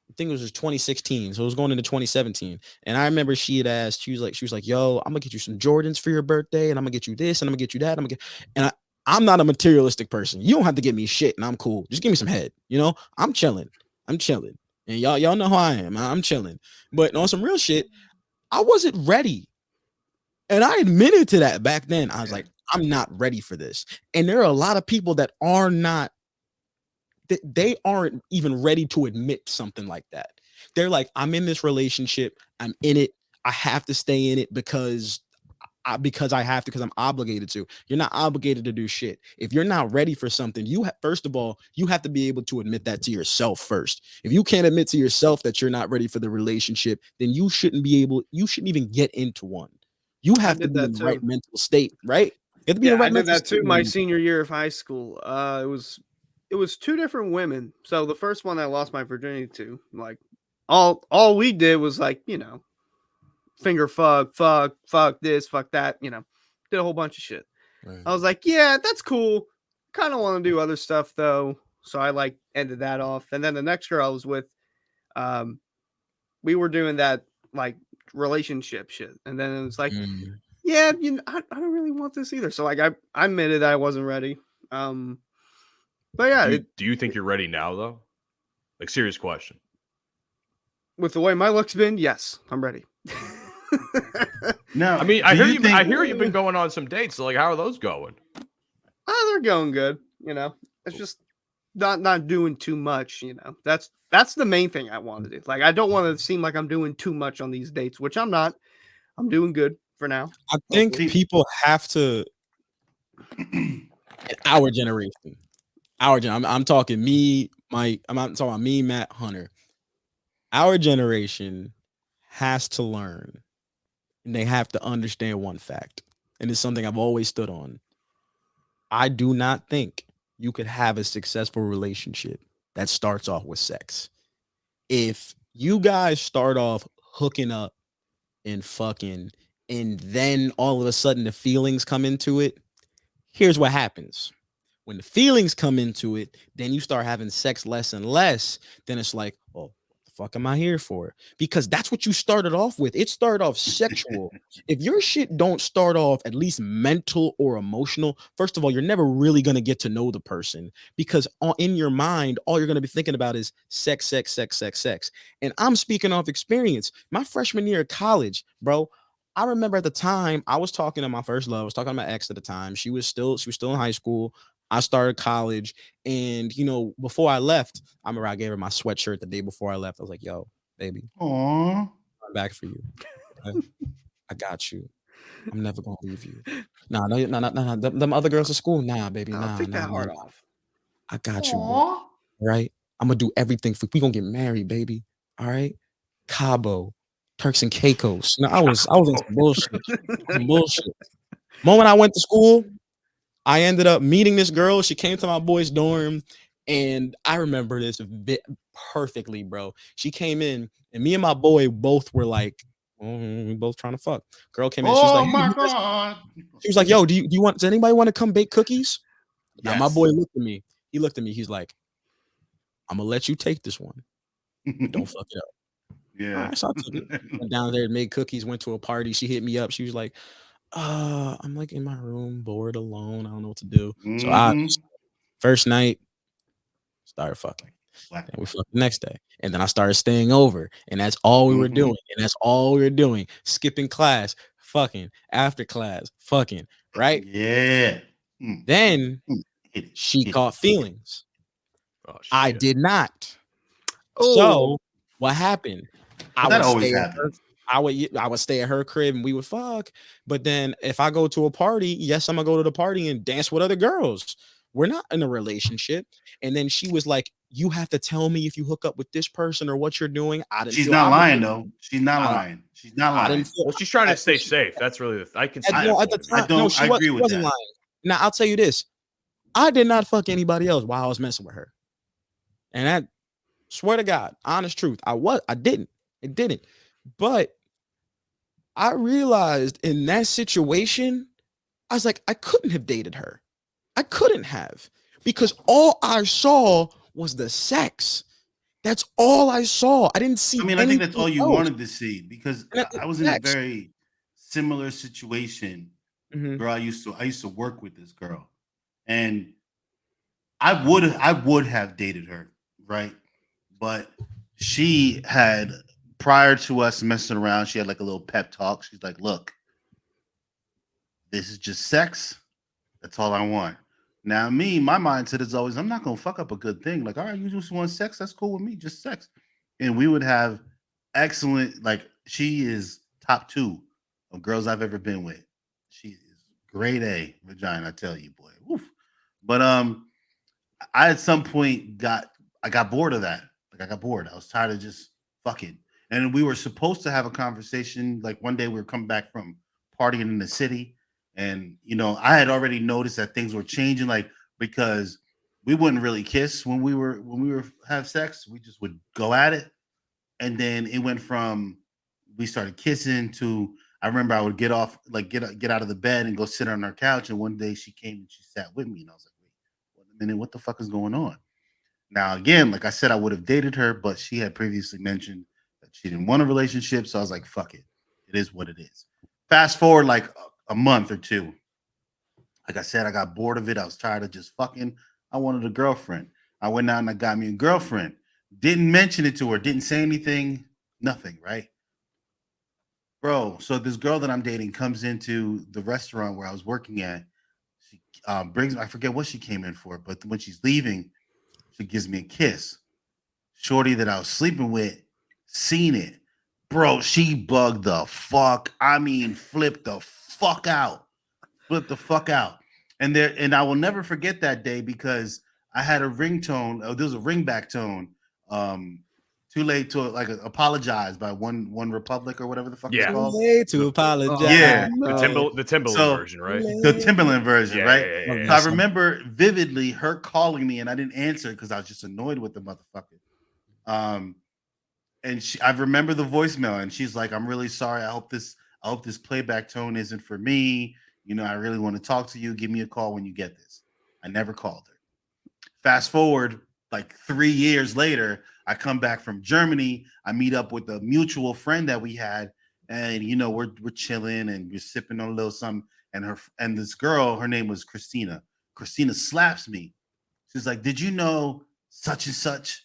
I think it was 2016, so it was going into 2017. And I remember she had asked, she was like, "Yo, I'm gonna get you some Jordans for your birthday, and I'm gonna get you this, and I'm gonna get you that." I'm not a materialistic person. You don't have to give me shit and I'm cool. Just give me some head. You know, I'm chilling. And y'all know how I am. I'm chilling. But on some real shit, I wasn't ready. And I admitted to that back then. I was like, I'm not ready for this. And there are a lot of people that are not, they aren't even ready to admit something like that. They're like, I'm in this relationship. I'm in it. I have to stay in it because I have to, because I'm obligated to. You're not obligated to do shit. If you're not ready for something, first of all, you have to be able to admit that to yourself first. If you can't admit to yourself that you're not ready for the relationship, then you shouldn't even get into one. You have to be in the right mental state, right? You have to be in the right I did mental that state. too my senior year of high school. It was two different women. So the first one I lost my virginity to, like all we did was like, finger fuck this, fuck that, did a whole bunch of shit. Right. I was like, yeah, that's cool. Kind of want to do other stuff though. So I like ended that off. And then the next girl I was with, we were doing that like relationship shit. And then it was like, yeah, I don't really want this either. So like I admitted that I wasn't ready. But yeah, do you think you're ready now though? Like, serious question. With the way my look's been, yes, I'm ready. No, I mean, I hear you've been going on some dates. So like, how are those going? They're going good. It's just not doing too much. That's the main thing I want to do. Like, I don't want to seem like I'm doing too much on these dates, which I'm not. I'm doing good for now. I think people have to. In our generation, I'm talking me, Mike. I'm not talking about me, Matt, Hunter. Our generation has to learn, and they have to understand one fact, and it's something I've always stood on. I do not think you could have a successful relationship that starts off with sex. If you guys start off hooking up and fucking, and then all of a sudden the feelings come into it, here's what happens. When the feelings come into it, then you start having sex less and less. Then it's like, oh, what the fuck am I here for? Because that's what you started off with. It started off sexual. If your shit don't start off at least mental or emotional, first of all, you're never really going to get to know the person, because in your mind, all you're going to be thinking about is sex, sex, sex, sex, sex. And I'm speaking off experience. My freshman year of college, bro, I remember at the time I was talking to my first love. I was talking to my ex at the time. She was still in high school. I started college, and before I left, I remember I gave her my sweatshirt the day before I left. I was like, "Yo, baby, I'm back for you. Okay? I got you. I'm never gonna leave you. Nah, no. Them other girls at school, nah, baby, nah, take that nah, heart nah. off. I got you, bro. Right? I'm gonna do everything for. We gonna get married, baby. All right? Cabo, Turks and Caicos. No, I was in some bullshit. Some bullshit. Moment I went to school, I ended up meeting this girl. She came to my boy's dorm, and I remember this perfectly, bro. She came in, and me and my boy both were like, we both trying to fuck. Girl came in. She's like, my God. She was like, yo, does anybody want to come bake cookies? Yes. Now my boy looked at me. He looked at me. He's like, I'm gonna let you take this one, but don't fuck it up. Yeah. Right, so I took it. Went down there and made cookies. Went to a party. She hit me up. She was like, I'm like in my room, bored, alone. I don't know what to do. So I first night started fucking. And we fucked the next day. And then I started staying over. And that's all we were doing. And that's all we were doing. Skipping class, fucking, after class, fucking, right? Yeah. Then she caught feelings. Oh, I did not. Oh. So what happened? That always happens. I would stay at her crib and we would fuck. But then if I go to a party, yes, I'm gonna go to the party and dance with other girls. We're not in a relationship. And then she was like, you have to tell me if you hook up with this person or what you're doing. She's not lying though. She's not lying. She's not lying. Well, she's trying to stay safe. That's really I can see. At the time, I agree with wasn't that. lying. Now I'll tell you this. I did not fuck anybody else while I was messing with her. And I swear to God, honest truth, I didn't. It didn't. But I realized in that situation, I was like, I couldn't have dated her. I couldn't have, because all I saw was the sex. That's all I saw. I didn't see. I think that's all you wanted to see, because I was in a very similar situation. Girl, I used to work with this girl, and I would have dated her, right? But she had, prior to us messing around, she had like a little pep talk. She's like, "Look, this is just sex. That's all I want." Now, my mindset is always, I'm not gonna fuck up a good thing. Like, all right, you just want sex, that's cool with me, just sex. And we would have excellent, like, she is top 2 of girls I've ever been with. She is grade A vagina, I tell you, boy. Woof. But I at some point got bored of that. Like, I got bored. I was tired of just fucking. And we were supposed to have a conversation. Like, one day we were coming back from partying in the city. And I had already noticed that things were changing, like, because we wouldn't really kiss when we were have sex. We just would go at it. And then it went from we started kissing to, I remember I would get off, like get out of the bed and go sit on our couch. And one day she came and she sat with me, and I was like, wait a minute, what the fuck is going on? Now, again, like I said, I would have dated her, but she had previously mentioned that she didn't want a relationship. So I was like, fuck it. It is what it is. Fast forward like a month or two. Like I said, I got bored of it. I was tired of just fucking. I wanted a girlfriend. I went out and I got me a girlfriend. Didn't mention it to her. Didn't say anything. Nothing, right? Bro, so this girl that I'm dating comes into the restaurant where I was working at. She brings, I forget what she came in for, but when she's leaving, she gives me a kiss. Shorty that I was sleeping with seen it. Bro, she bugged the fuck. I mean, flipped the fuck out. Flipped the fuck out. And I will never forget that day because I had a ringtone. There was a ringback tone. Too late to apologize by One Republic or whatever the fuck it's called. Too late to apologize. Yeah. The Timbaland version, right? The Timbaland version, Yeah, right? yeah. So I remember vividly her calling me, and I didn't answer because I was just annoyed with the motherfucker. And I remember the voicemail, and she's like, "I'm really sorry. I hope this playback tone isn't for me. I really want to talk to you. Give me a call when you get this." I never called her. Fast forward like 3 years later, I come back from Germany. I meet up with a mutual friend that we had, and we're chilling and we're sipping on a little something. And this girl, her name was Christina. Christina slaps me. She's like, "Did you know such and such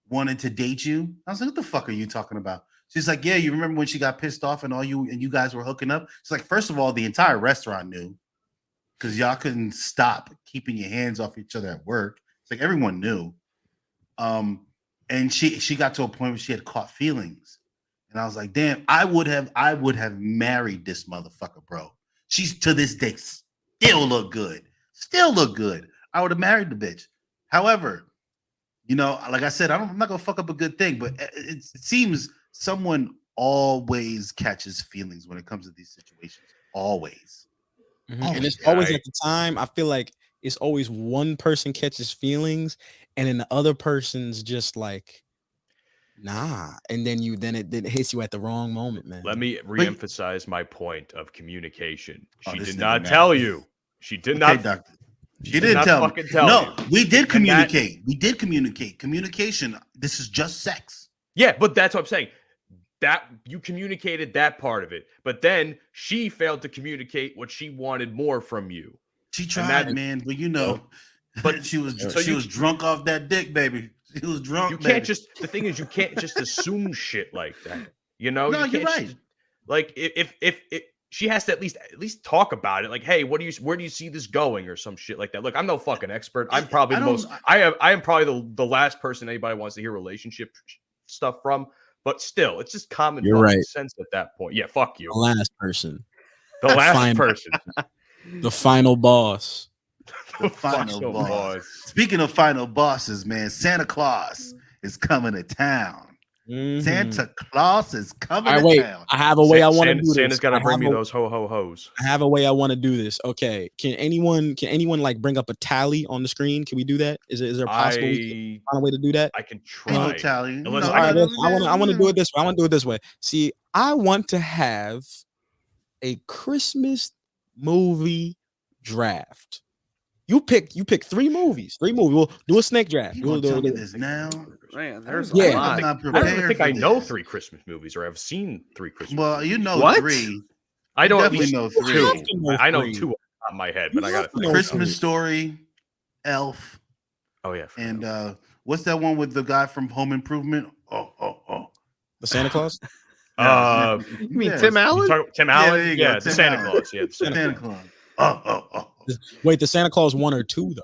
wanted to date you?" I was like, "What the fuck are you talking about?" She's like, "Yeah, you remember when she got pissed off and you guys were hooking up?" She's like, "First of all, the entire restaurant knew because y'all couldn't stop keeping your hands off each other at work. It's like everyone knew." And she got to a point where she had caught feelings. And I was like, damn, I would have married this motherfucker, bro. She's to this day still look good. Still look good. I would have married the bitch. However, like I said, I'm not gonna fuck up a good thing, but it seems someone always catches feelings when it comes to these situations. Always. And it's always at the time. I feel like it's always one person catches feelings, and then the other person's just like, nah. And then it hits you at the wrong moment, man. Let me reemphasize my point of communication. She This did nigga not mad. tell you. She did not. Doctor. She She did didn't not tell me. fucking tell No, you. we did And communicate. We did communicate. Communication. This is just sex. Yeah, but that's what I'm saying. That you communicated that part of it, but then she failed to communicate what she wanted more from you. She tried, man, but but she was so she was drunk off that dick, baby. She was drunk. You can't just. The thing is, you can't just assume shit like that. No, you you're right. Like if she has to at least talk about it. Like, hey, where do you see this going, or some shit like that. Look, I'm no fucking expert. I'm probably I am probably the last person anybody wants to hear relationship stuff from. But still, it's just common sense at that point. Yeah, fuck you. The last person. The last person. The final boss. The final boss. Speaking of final bosses, man, Santa Claus is coming to town. Mm-hmm. Santa Claus is coming to town. I have a way I want to do this. Santa's got to bring me those ho-ho-hos. I have a way I want to do this. Okay. Can anyone like bring up a tally on the screen? Can we do that? Is there possible find a way to do that? I can try. Tally. I want to do it this way. I want to do it this way. See, I want to have a Christmas movie draft. You pick 3 movies. 3 movies. We'll do a snake draft. We'll do this now. Man, there's a lot. I'm not prepared. I don't think I know 3 Christmas movies, or I've seen 3 Christmas. Well, you know what? 3. I don't definitely know 3. I know 2 off the top of my head, but I got Christmas Story, Elf, Oh yeah. and what's that one with the guy from Home Improvement? Oh. The Santa Claus. Uh, You mean Yes. Tim you Allen? talk, Tim Yeah, Allen? there you Yeah, go, the Tim Santa Allen. Claus. Yeah, the Santa Santa Claus. Claus. Oh. Wait, the Santa Claus 1 or 2 though?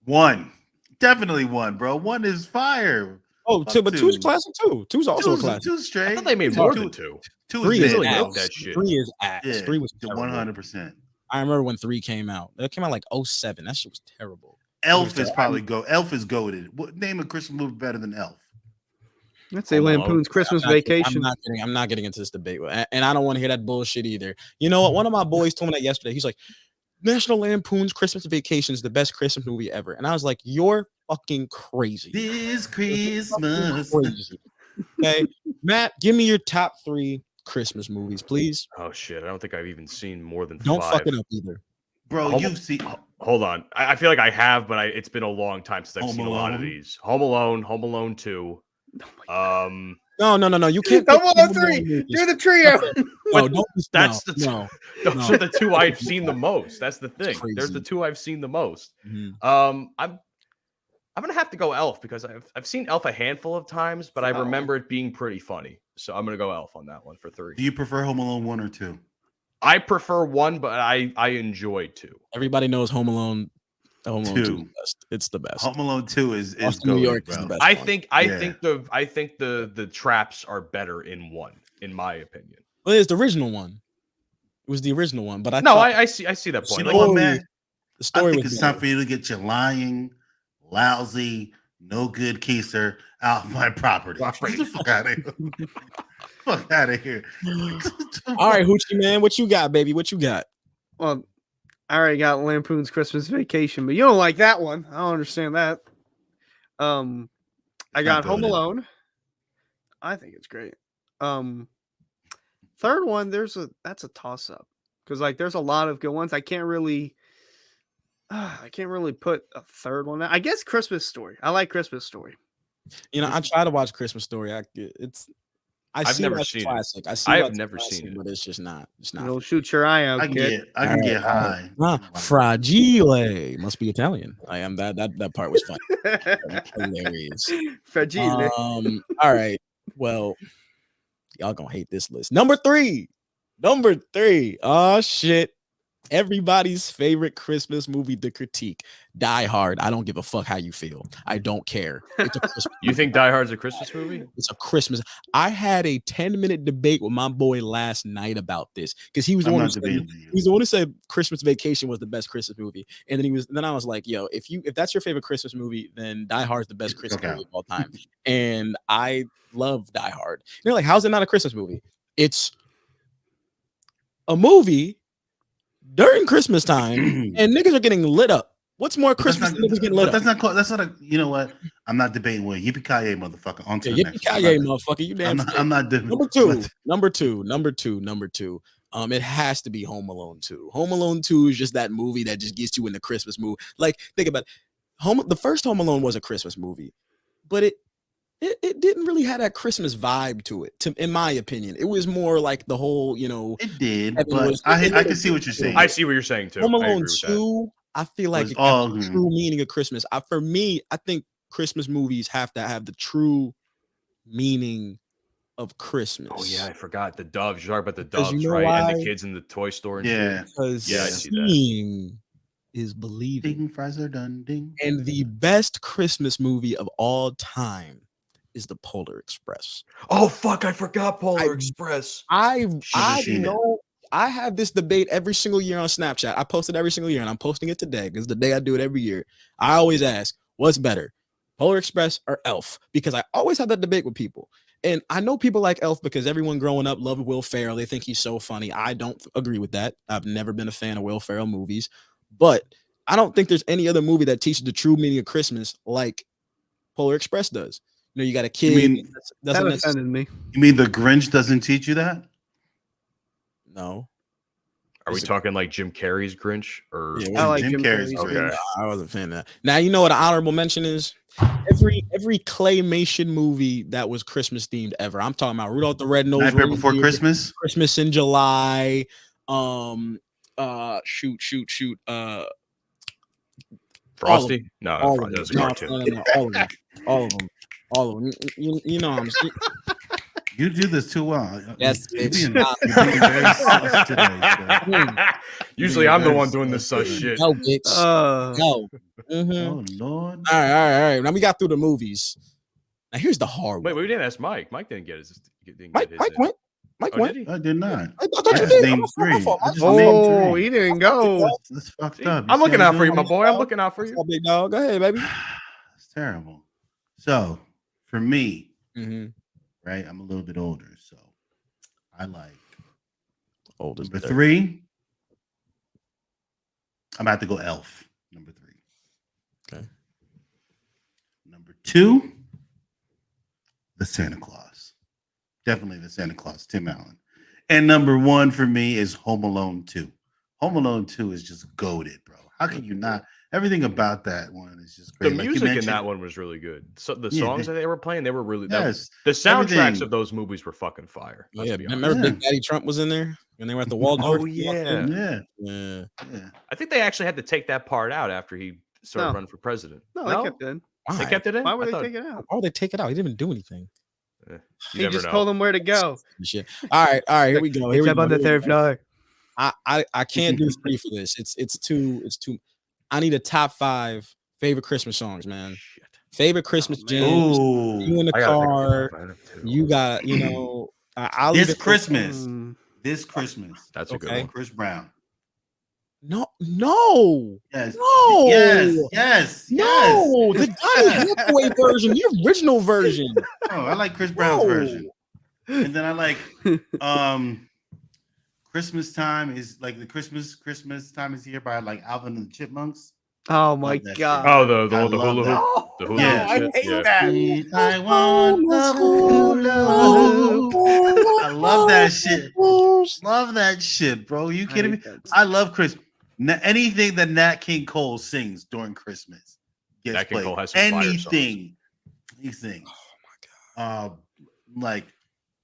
One. Definitely one, bro. One is fire. Oh, Fuck 2, but 2's two. classic too. 2's also a classic. Two's straight. I thought they made Two- more two- than 2. 2 3 is is really mid, milk bro. that shit. 3 is ass. Yeah, 3 was terrible. 100%. I remember when 3 came out. That came out like 07. That shit was terrible. Elf is probably Elf is goated. What name a Christmas movie better than Elf? Let's say Home Alone. Lampoon's Christmas I'm Vacation. not getting into this debate, and I don't want to hear that bullshit either. You know what? One of my boys told me that yesterday. He's like, National Lampoon's Christmas Vacation is the best Christmas movie ever, and I was like, you're fucking crazy. This Christmas. Crazy. Okay, Matt, give me your top 3 Christmas movies, please. Oh shit! I don't think I've even seen more than Don't 5. fuck it up either. Bro, Home- you've seen Hold on. I feel like I have, but it's been a long time since I've Home seen a lot of Alone. these. Home Alone, Home Alone 2. No. You can't. Home pick Alone two 3. movies. Do the trio. No, don't. That's no, the no. Those No. are the 2 I've seen the most. That's the thing. There's crazy. the 2 I've seen the most. Mhm. I'm gonna have to go Elf because I've seen Elf a handful of times, but I remember it being pretty funny. So I'm gonna go Elf on that one for 3. Do you prefer Home Alone 1 or 2? I prefer 1, but I enjoy 2. Everybody knows Home Alone. Home Alone 2 is Two. the best. It's the best. Home Alone 2 is Austin, New goated, York is bro. the best. I one. think the traps are better in 1, in my opinion. Well, it's the original one. It was the original one, but I see that You point. know Like, what, man? the I story think was it's better. time for you to get your lying, lousy, no good keister out of my property. Get the fuck out of here. Fuck out of here. All right, Hoochie man, what you got, baby? What you got? Well, I already got Lampoon's Christmas Vacation, but you don't like that one. I don't understand that. I got Home goated. Alone. I think it's great. Third one, that's a toss up because like there's a lot of good ones. I can't really put a third one. I guess Christmas Story. I like Christmas Story. You know, I try to watch Christmas Story. I've never seen it. classic. I have never seen it. but it's just not. It's not. You'll shoot your eye out, I can kid. get high. Fragile must be Italian. I am that part was funny. Hilarious. Fragile. All right. Well, y'all gonna hate this list. Number three. Oh shit. Everybody's favorite Christmas movie to critique. Die Hard. I don't give a fuck how you feel. I don't care. It's a Christmas You think Die Hard's a Christmas movie? It's a Christmas. I had a 10-minute debate with my boy last night about this because he was the I'm one not who debating said, you. he's the one who said Christmas Vacation was the best Christmas movie. And then I was like, yo, if that's your favorite Christmas movie, then Die Hard is the best Christmas movie of all time. And I love Die Hard. And they're like, how's it not a Christmas movie? It's a movie during Christmas time and niggas are getting lit up. What's more Christmas than niggas getting lit up? That's not. That's not a. You know what? I'm not debating with Yippee-ki-yay, motherfucker. On to the next. Yippee-ki-yay, motherfucker. You damn. I'm not debating. Number two. It has to be Home Alone 2. Home Alone 2 is just that movie that just gets you in the Christmas mood. Like, think about it. The first Home Alone was a Christmas movie, but it didn't really have that Christmas vibe to it. In my opinion, it was more like the whole, It did, Heaven but was- I can see what you're saying. I see what you're saying too. Home I agree Alone with that. 2. I feel like Was it got all- the true meaning of Christmas. For me, I think Christmas movies have to have the true meaning of Christmas. Oh yeah, I forgot the doves. You're talking about the Because doves, you know right? And why? the kids in the toy store. And Yeah. shit. Because Yeah, I see that. seeing is believing. Ding, fries are done. Ding. And the best Christmas movie of all time is The Polar Express. Oh fuck, I forgot Polar I- Express. I seen it. know I have this debate every single year on Snapchat. I post it every single year, and I'm posting it today because the day I do it every year. I always ask, what's better, Polar Express or Elf? Because I always have that debate with people. And I know people like Elf because everyone growing up loved Will Ferrell. They think he's so funny. I don't agree with that. I've never been a fan of Will Ferrell movies. But I don't think there's any other movie that teaches the true meaning of Christmas like Polar Express does. You know, you got a kid. mean- That doesn't offended me. You mean the Grinch doesn't teach you that? No. Are we talking like Jim Carrey's Grinch or? Yeah, I like Jim Jim Carrey's Carrey's Grinch. Okay. I wasn't a fan of that. Now you know what an honorable mention is. Every claymation movie that was Christmas themed ever. I'm talking about Rudolph the Red-Nosed Nightmare Before Reindeer, Christmas. Christmas in July. Shoot. Frosty? No, All of Frosty. them. That's a No, cartoon. no, all of them. All of them. You know I'm. You do this too well. Yes, you're bitch. being very sus today. Usually I'm the one doing this sus shit. Go, bitch. Go. Oh Lord. All right. Now we got through the movies. Now here's the hard Wait, one. we didn't ask Mike. Mike didn't get his. Mike went. Mike Oh, went. did he? I did not. I thought I you just did. named My three. fault. I just Oh, named three. he didn't go. That's fucked See, up. You I'm see looking how out you for you, doing? my boy. I'm looking out for you. Big dog. Go ahead, baby. It's terrible. So for me, Mm-hmm. right, I'm a little bit older, so I like Old as number dirt. 3. I'm about to go Elf. Number 3. Okay. Number 2, the Santa Claus. Definitely the Santa Claus, Tim Allen. And number 1 for me is Home Alone 2. Home Alone 2 is just goated, bro. How can you not? Everything about that one is just The great. Like you music in mentioned- that one was really good. So the Yeah, songs that they were playing, they were really. Yes, the soundtracks everything. of those movies were fucking fire. Oh, let's yeah. be honest. Remember Yeah. Big Daddy Trump was in there when they were at the Waldorf? Oh yeah. Yeah, Yeah. yeah. I think they actually had to take that part out after he started No. running for president. No, they kept it in. They Why? kept it in. Why would I they thought- take it out? Why would they take it out? He didn't even do anything. You He never just know. told them where to go. Shit. All right. Here we go. Here It's we up go. on the Here we third go. floor. I can't do 3 for this. It's too. I need a top 5 favorite Christmas songs, man. Shit. Favorite Christmas man. jams. Ooh, You in the I gotta think car. of mine, too. You got. I'll this leave it- Christmas, Mm, this Christmas. That's a good Okay. one. Chris Brown. No. Yes. No. Yes. No, the Donny Hathaway version, the original version. Oh, I like Chris Brown's No. version. And then I like Christmas Time is like the Christmas Time is Here by like Alvin and the Chipmunks. Oh my Love that god. Oh, the I hula love hoop. that. The hula Yeah. hoop shit. Yeah. I want the hula hoop. I love that shit. Love that shit, bro. You kidding me? I love Chris. Anything that Nat King Cole sings during Christmas gets Nat King played. Cole has some fire songs. Anything he sings. Oh my god. Like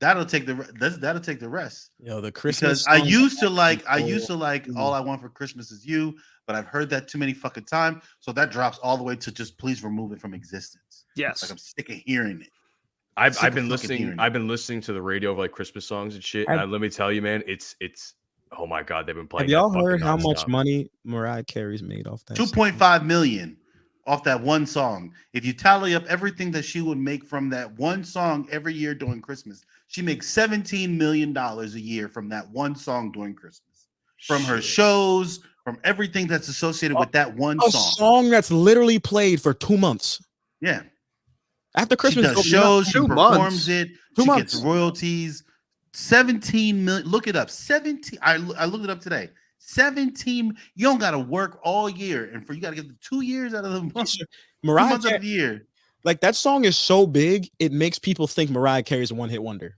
that'll take the rest. Yo, the Christmas. Because I song- used to like All I Want for Christmas Is You, but I've heard that too many fucking times, so that drops all the way to just please remove it from existence. Yes. Like I'm sick of hearing it. I've Sick been of fucking listening. hearing it. I've been listening to the radio of like Christmas songs and shit. And let me tell you, man, it's. Oh my god, they've been playing. Have y'all that fucking heard how much nonstop. money Mariah Carey's made off that? song? 2.5 million off that one song. If you tally up everything that she would make from that one song every year during Christmas, she makes $17 million a year from that one song during Christmas. From her Shit. shows, from everything that's associated with that one A song. song that's literally played for 2 months Yeah. after She Christmas. does shows, she 2 performs months. it, 2 she months. gets royalties. 17 million. Look it up. 17. I looked it up today. 17. You don't gotta work all year, and you gotta get the 2 years out of the month. 2 Mariah months out Carey, of the year. like that song is so big, it makes people think Mariah Carey's a one-hit wonder,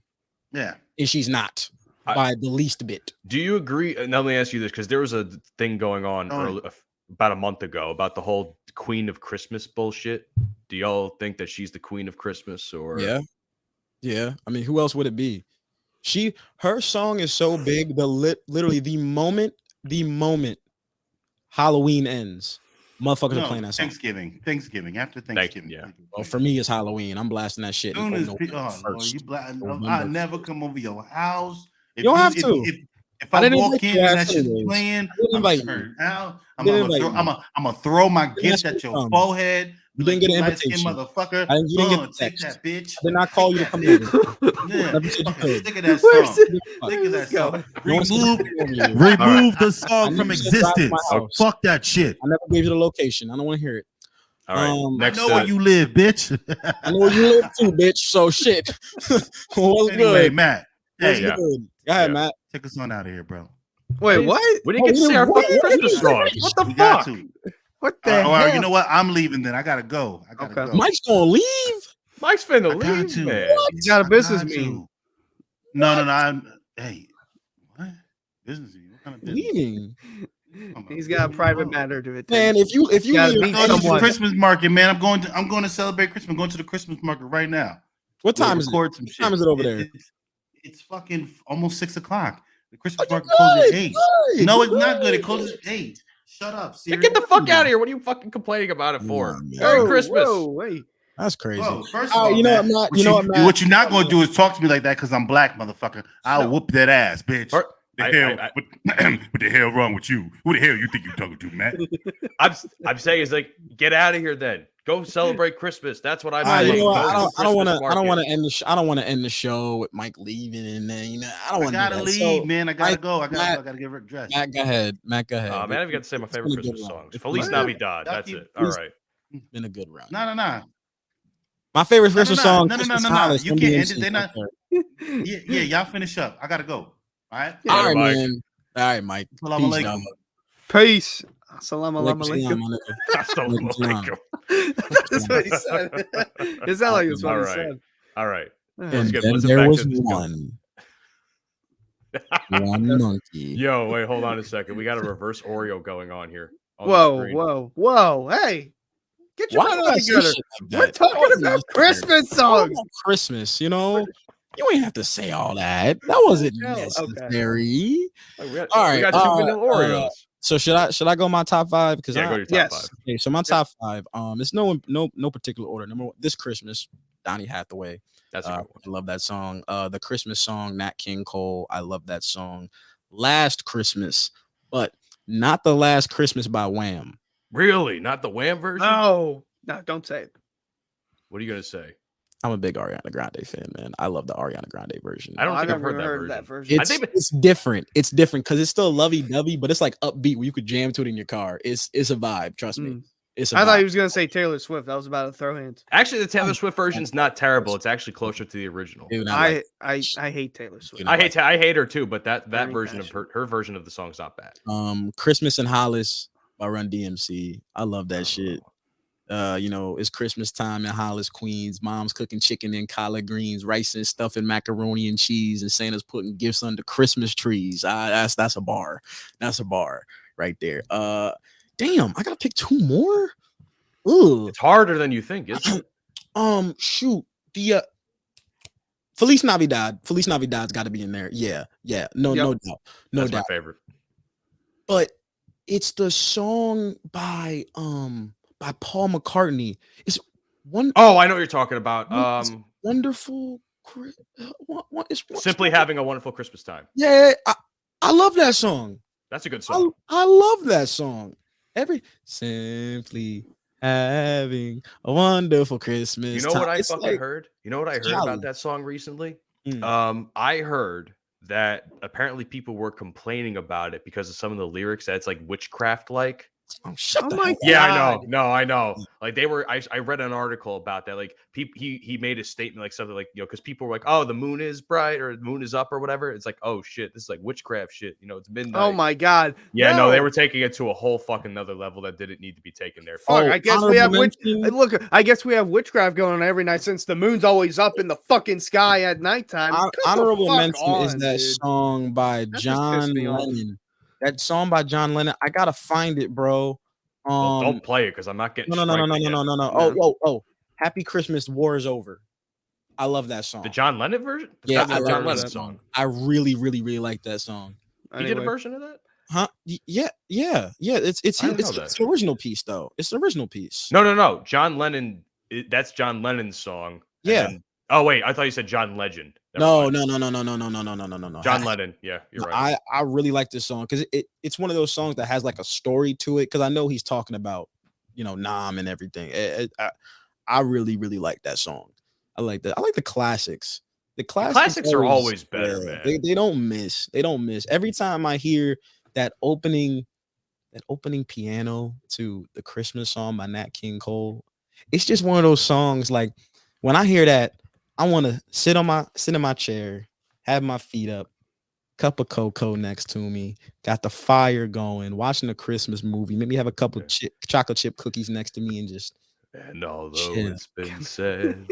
Yeah. and she's not I- by the least bit. Do you agree? Now let me ask you this, because there was a thing going on Oh. about a month ago about the whole Queen of Christmas bullshit. Do y'all think that she's the Queen of Christmas, or Yeah. I mean, who else would it be? Her song is so big. Literally the moment Halloween ends, motherfuckers are No, playing that song. Thanksgiving. After Thanksgiving. yeah. Well, for me, it's Halloween. I'm blasting that shit. Soon in as November Lord, 1st. you November I never come over your house. If You don't have to. If I I didn't walk invite in your and ass that shit's anyways. playing, I didn't I'm invite you. turning out. I'm You didn't invite me. gonna throw my didn't gift ask me at to your come. forehead. You didn't get an light-skinned invitation. motherfucker. You didn't get the Take text. that, bitch. I did not call you to Take come that, over. bitch. Yeah, Never said you fucking could. sick of that Where's song. it? Sick Where's of this that song. going? No one said you Remove, could come over you. remove the I song knew from you said drive to my existence. house. Fuck that shit. I never gave you the location. I don't want to hear it. all right? Um, Next, I know where you live, bitch. I know where you live too, bitch. So shit. What's Anyway, good? Matt. What's Hey, Yeah. good? Go ahead, Yeah. Matt. take us on out of here, bro. Wait, what? we didn't get to say our What? fucking Christmas songs. What the We got fuck? to. What the All right, hell? you know what? I'm leaving then. I gotta go. Okay. Go. Mike's gonna leave. Mike's finna I got leave, to. man. He's got a I business got meeting. to. No. Hey, what business meeting? What kind of business? Leaving. He's got a private matter to attend. Man, if you gotta leave, meet I'm going to the someone. Christmas market, man. I'm going to celebrate Christmas. I'm going to the Christmas market right now. what time We'll is it? record some What time shit. is it over there? It's fucking almost 6 o'clock. The Christmas Oh, you market closes at good. 8. Good. No, You it's not good. It good. closes at 8. Shut up. Yeah, Siri. get the fuck out of here. What are you fucking complaining about it for? Nah, man. Merry Whoa, Christmas. Whoa, wait. That's crazy. Bro, first of all, you know Matt, what, Matt? You know what, Matt? what you're not gonna do is talk to me like that because I'm black, motherfucker. I'll No. whoop that ass, bitch. Or- The I- hell, I- what the hell wrong with you? Who the hell you think you're talking to, Matt? I'm saying is like, get out of here then. Go celebrate Christmas. That's what I'm Ah, saying. you know what? I don't want to end the I don't want to end the show with Mike leaving, and then I don't I want to gotta leave, man. I gotta go. I gotta get dressed. Matt, go ahead. Matt, go ahead. Man, I've got to say my It's favorite been a good Christmas run. songs. It's Feliz been a good- Navidad. Y'all That's keep- it. All right. It's been a good run. No. My favorite No, Christmas song. No. Christmas Hollis You from can't end DMC. it. They not. Yeah. Y'all finish up. I gotta go. All right. Yeah. All right, Mike. man. All right, Mike. Assalamu Peace, alaikum. dog. Peace. Assalamu Alaikum alaikum. salam, my nigga. Assalamu alaikum. That's what he said. It sounded like it's what All he right. said. All right. And good. then Let's there back was to this one monkey. Yo, wait, hold on a second. We got a reverse Oreo going on here. On the screen. Whoa. Hey, get your Why shit did I say together. shit like We're that? talking That wasn't about necessary. Christmas Talking songs. about Christmas, you ain't have to say all that. That wasn't Hell, okay. necessary. Oh, we All got right, two vanilla Oreos. So should I go my top five? Because Yeah, go to your top yes. five. okay, so my top five. It's no particular order. Number one, this Christmas, Donny Hathaway. That's a good one. I love that song. The Christmas song, Nat King Cole. I love that song. Last Christmas, but not the Last Christmas by Wham. Really? Not the Wham version? No, don't say it. What are you going to say? I'm a big Ariana Grande fan, man. I love the Ariana Grande version. I don't think I've never heard that version. version. I think- It's different. It's different because it's still lovey-dovey, but it's like upbeat where you could jam to it in your car. It's a vibe. Trust me. It's a I thought vibe. he was gonna say Taylor Swift. I was about to throw hands. Actually, the Taylor Swift version's not terrible. It's actually closer to the original. Dude, I hate Taylor Swift. Dude, I hate her too, but that Very version of passionate. her version of the song's not bad. Christmas in Hollis by Run DMC. I love that shit. It's Christmas time in Hollis, Queens. Mom's cooking chicken and collard greens, rice and stuff, and macaroni and cheese, and Santa's putting gifts under Christmas trees. That's a bar. That's a bar right there. Damn, I gotta pick two more. Ugh. It's harder than you think, isn't it? Shoot. The Feliz Navidad. Feliz Navidad's got to be in there. Yeah. No doubt. No That's doubt. my favorite. But it's the song by Paul McCartney. It's one. Oh, I know what you're talking about. It's wonderful. It's Simply having a wonderful Christmas time. Yeah, I love that song. That's a good song. I love that song. Simply having a wonderful Christmas. You know what I It's fucking like- heard? You know what I heard jolly. about that song recently? Mm. I heard that apparently people were complaining about it because of some of the lyrics that's like witchcraft like. Oh, shut Oh the my hell up. Yeah, I know. God. No, I know. Like they were. I read an article about that. Like he made a statement like something like because people were like, oh, the moon is bright or the moon is up or whatever. It's like, oh shit, this is like witchcraft shit. It's midnight. Oh my God. Yeah, no, they were taking it to a whole fucking another level that didn't need to be taken there. Fuck, Oh, I guess we have honorable mention- look. I guess we have witchcraft going on every night since the moon's always up in the fucking sky at nighttime. Come the Honorable fuck mention is on, that dude. song by just John pissed me off. Lennon. That song by John Lennon. I gotta find it, bro. Well, don't play it because I'm not getting No. striked again. Oh. Happy Christmas, War is Over. I love that song. The John Lennon version? Yeah, That's I the love John that Lennon song. song. I really, really, really like that song. He did a Anyway. version of that? Huh? Yeah. It's I didn't know that. it's the original piece though. It's the original piece. No. John Lennon. That's John Lennon's song. and Yeah. then- oh wait, I thought you said John Legend. Never No. mind. John Lennon. Yeah, you're right. I really like this song because it's one of those songs that has like a story to it. Because I know he's talking about Nam and everything. I really, really like that song. I like that. I like the classics. The classics are always better, man. They don't miss. They don't miss. Every time I hear that opening piano to the Christmas song by Nat King Cole, it's just one of those songs. Like when I hear that, I want to sit in my chair, have my feet up, cup of cocoa next to me, got the fire going, watching a Christmas movie. Maybe have a couple chocolate chip cookies next to me and just. And although chill. it's been said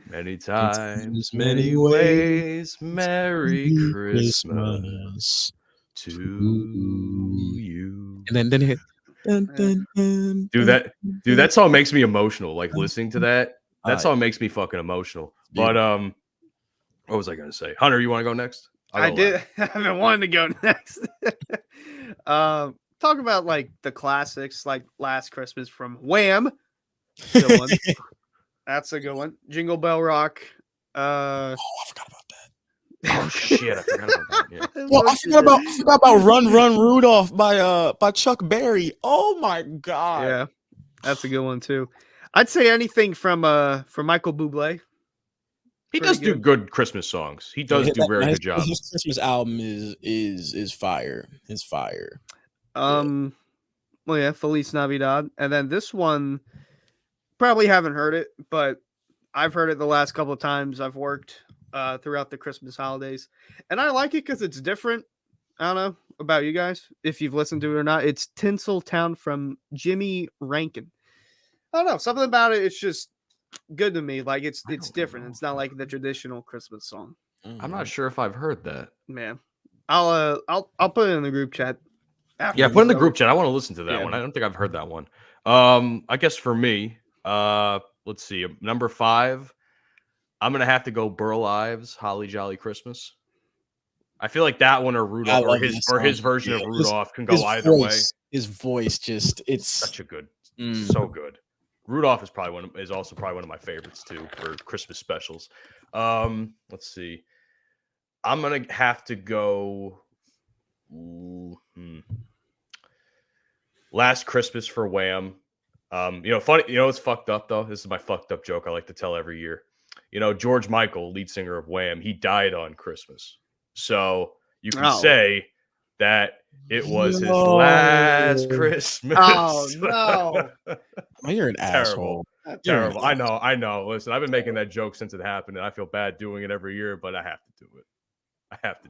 many times, times, many many ways, Merry Christmas Christmas to to you. And then hit. Dun, dun, dun, Dude, that song makes me emotional. Like listening to that Alright. song makes me fucking emotional. But what was I gonna say? Hunter, you want to go next? I'll I go did. last. I've been wanting to go next. talk about like the classics, like Last Christmas from Wham. Good one. That's a good one. Jingle Bell Rock. I forgot about that. Oh shit, I forgot about that. Yeah. Well, I forgot about Run Run Rudolph by Chuck Berry. Oh my god. Yeah, that's a good one too. I'd say anything from Michael Bublé. He Pretty does do good Christmas songs. He does do a very good job. His Christmas album is fire. It's fire. Well, yeah, Feliz Navidad, and then this one probably haven't heard it, but I've heard it the last couple of times I've worked throughout the Christmas holidays, and I like it because it's different. I don't know about you guys if you've listened to it or not. It's Tinseltown from Jimmy Rankin. I don't know, something about it. It's just good to me. Like it's different. It's not like the traditional Christmas song. I'm not sure if I've heard that. Man, I'll put it in the group chat. Yeah, put in the group chat. I want to listen to that one. I don't think I've heard that one. I guess for me, let's see, number 5. I'm gonna have to go Burl Ives, Holly Jolly Christmas. I feel like that one or Rudolph or his version of Rudolph can go either way. His voice it's such a good, so good. Rudolph is also probably one of my favorites too for Christmas specials. Let's see. I'm gonna have to go Last Christmas for Wham. Funny. It's fucked up though. This is my fucked up joke I like to tell every year. George Michael, lead singer of Wham, he died on Christmas. So you can say that it was his last Christmas. Oh no! You're an asshole. Terrible. I know. Listen, I've been making that joke since it happened, and I feel bad doing it every year, but I have to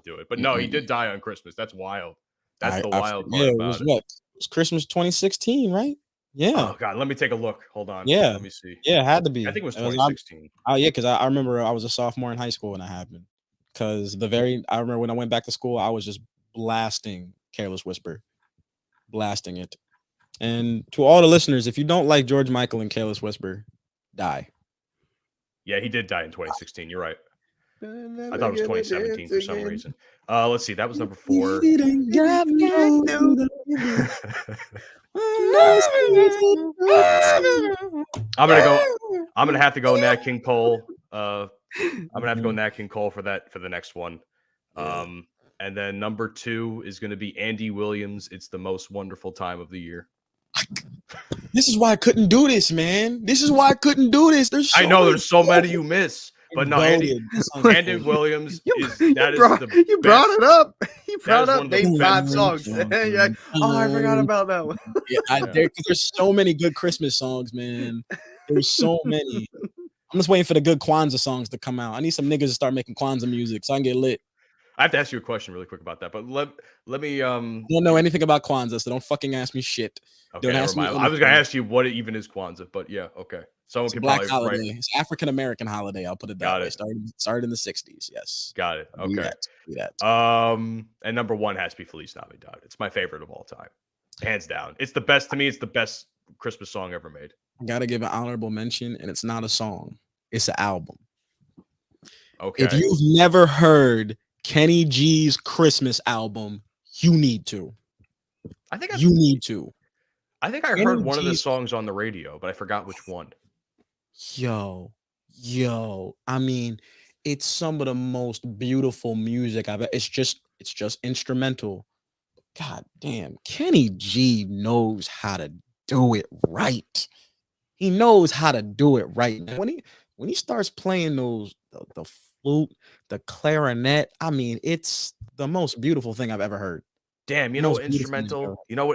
do it. But no, he did die on Christmas. That's wild. That's the wild part about it. It was Christmas 2016, right? Yeah. Oh God, let me take a look. Hold on. Yeah. Let me see. Yeah, it had to be. I think it was 2016. Because I remember I was a sophomore in high school when that happened. Because I remember when I went back to school, I was just blasting Careless Whisper, blasting it. And to all the listeners, if you don't like George Michael and Careless Whisper, die. Yeah, he did die in 2016. You're right. I thought it was 2017 for some reason. Let's see. That was number 4. I'm gonna have to go Nat King Cole. I'm gonna have to go Nat King Cole for the next one. And then number 2 is gonna be Andy Williams. It's the most wonderful time of the year. This is why I couldn't do this, man. There's there's so many you miss. But no, Andy Williams you brought it up. You brought up name 5 songs. You're like, I forgot about that one. There's so many good Christmas songs, man. There's so many. I'm just waiting for the good Kwanzaa songs to come out. I need some niggas to start making Kwanzaa music so I can get lit. I have to ask you a question really quick about that, but let me I don't know anything about Kwanzaa, so don't fucking ask me shit. Okay, never mind. I was gonna ask you what even is Kwanzaa, but yeah, okay. Someone it's can Black probably holiday. It's African American holiday. I'll put it that way. Started in the 60s. Yes. Got it. Okay. Do that. And number 1 has to be Feliz Navidad. It's my favorite of all time, hands down. It's the best to me. It's the best Christmas song ever made. I gotta give an honorable mention, and it's not a song. It's an album. Okay. If you've never heard Kenny G's Christmas album, you need to. I think I heard one of the songs on the radio, but I forgot which one. Yo, I mean, it's some of the most beautiful music it's just instrumental. God damn, Kenny G knows how to do it right. He knows how to do it right. When he starts playing the flute, the clarinet, I mean, it's the most beautiful thing I've ever heard. Damn, you know what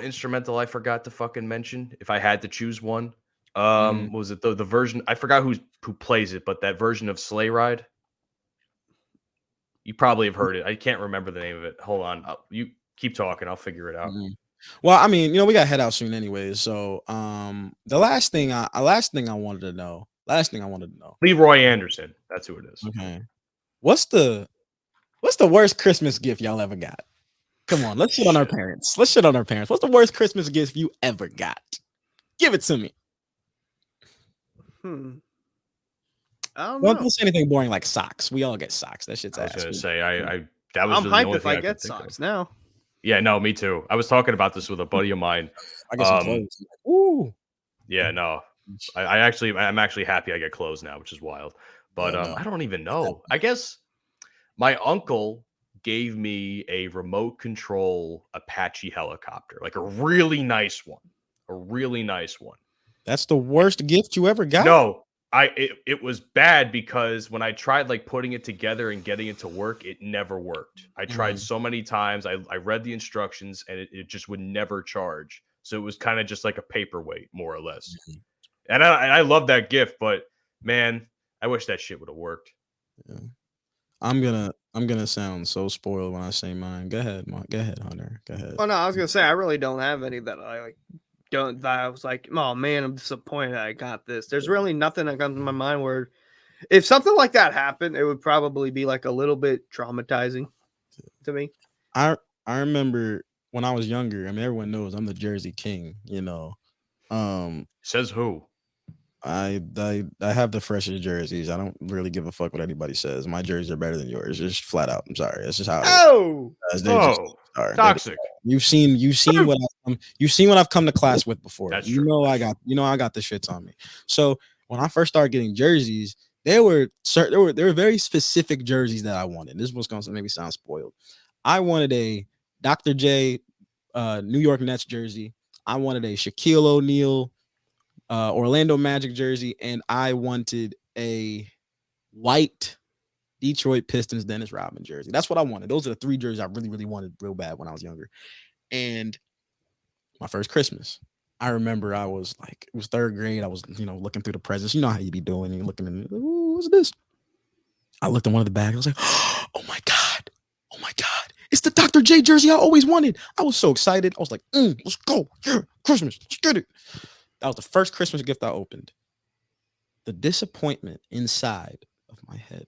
instrumental I forgot to fucking mention if I had to choose one? Was it the version? I forgot who plays it, but that version of Sleigh Ride. You probably have heard it. I can't remember the name of it. Hold on. You keep talking. I'll figure it out. Mm-hmm. Well, I mean, we got to head out soon anyways. So, the last thing I wanted to know. Leroy Anderson. That's who it is. Okay. What's the worst Christmas gift y'all ever got? Come on, let's shit on our parents. What's the worst Christmas gift you ever got? Give it to me. I don't know. Don't say anything boring like socks. We all get socks. That shit's ass. I was gonna say I'm hyped if I get socks now. Yeah, no, me too. I was talking about this with a buddy of mine. I get some clothes. Ooh. Yeah, no. I'm actually happy I get clothes now, which is wild. But Yeah, no. I don't even know. I guess my uncle gave me a remote control Apache helicopter, like a really nice one. A really nice one. That's the worst gift you ever got? No, it was bad because when I tried like putting it together and getting it to work, it never worked. I tried so many times. I read the instructions and it just would never charge. So it was kind of just like a paperweight, more or less. And I love that gift, but man, I wish that shit would have worked. Yeah. I'm gonna sound so spoiled when I say mine. Go ahead, Go ahead, Hunter. Go ahead. Well, no, I was gonna say I really don't have any that I like. Don't that I was like, oh man, I'm disappointed I got this. There's really nothing that comes to my mind where, if something like that happened, it would probably be like a little bit traumatizing to me. I remember when I was younger. I mean, everyone knows I'm the Jersey King. You know, Says who? I have the freshest jerseys. I don't really give a fuck what anybody says. My jerseys are better than yours. Just flat out. I'm sorry. That's just how it is. Oh, toxic. You've seen what I've come to class with before. That's you true. know I got the shits on me. So when I first started getting jerseys, there were very specific jerseys that I wanted. This was going to maybe sound spoiled. I wanted a Dr. J New York Nets jersey. I wanted a Shaquille O'Neal Orlando Magic jersey, and I wanted a white Detroit Pistons Dennis Rodman jersey. That's what I wanted. Those are the three jerseys I really, really wanted real bad when I was younger. And my first Christmas, I remember I was like, it was third grade. I was, looking through the presents. You know how you be doing. You're looking in, what's this? I looked at one of the bags. I was like, oh my God. It's the Dr. J jersey I always wanted. I was so excited. I was like, let's go. Yeah, Christmas. Let's get it. That was the first Christmas gift I opened. The disappointment inside of my head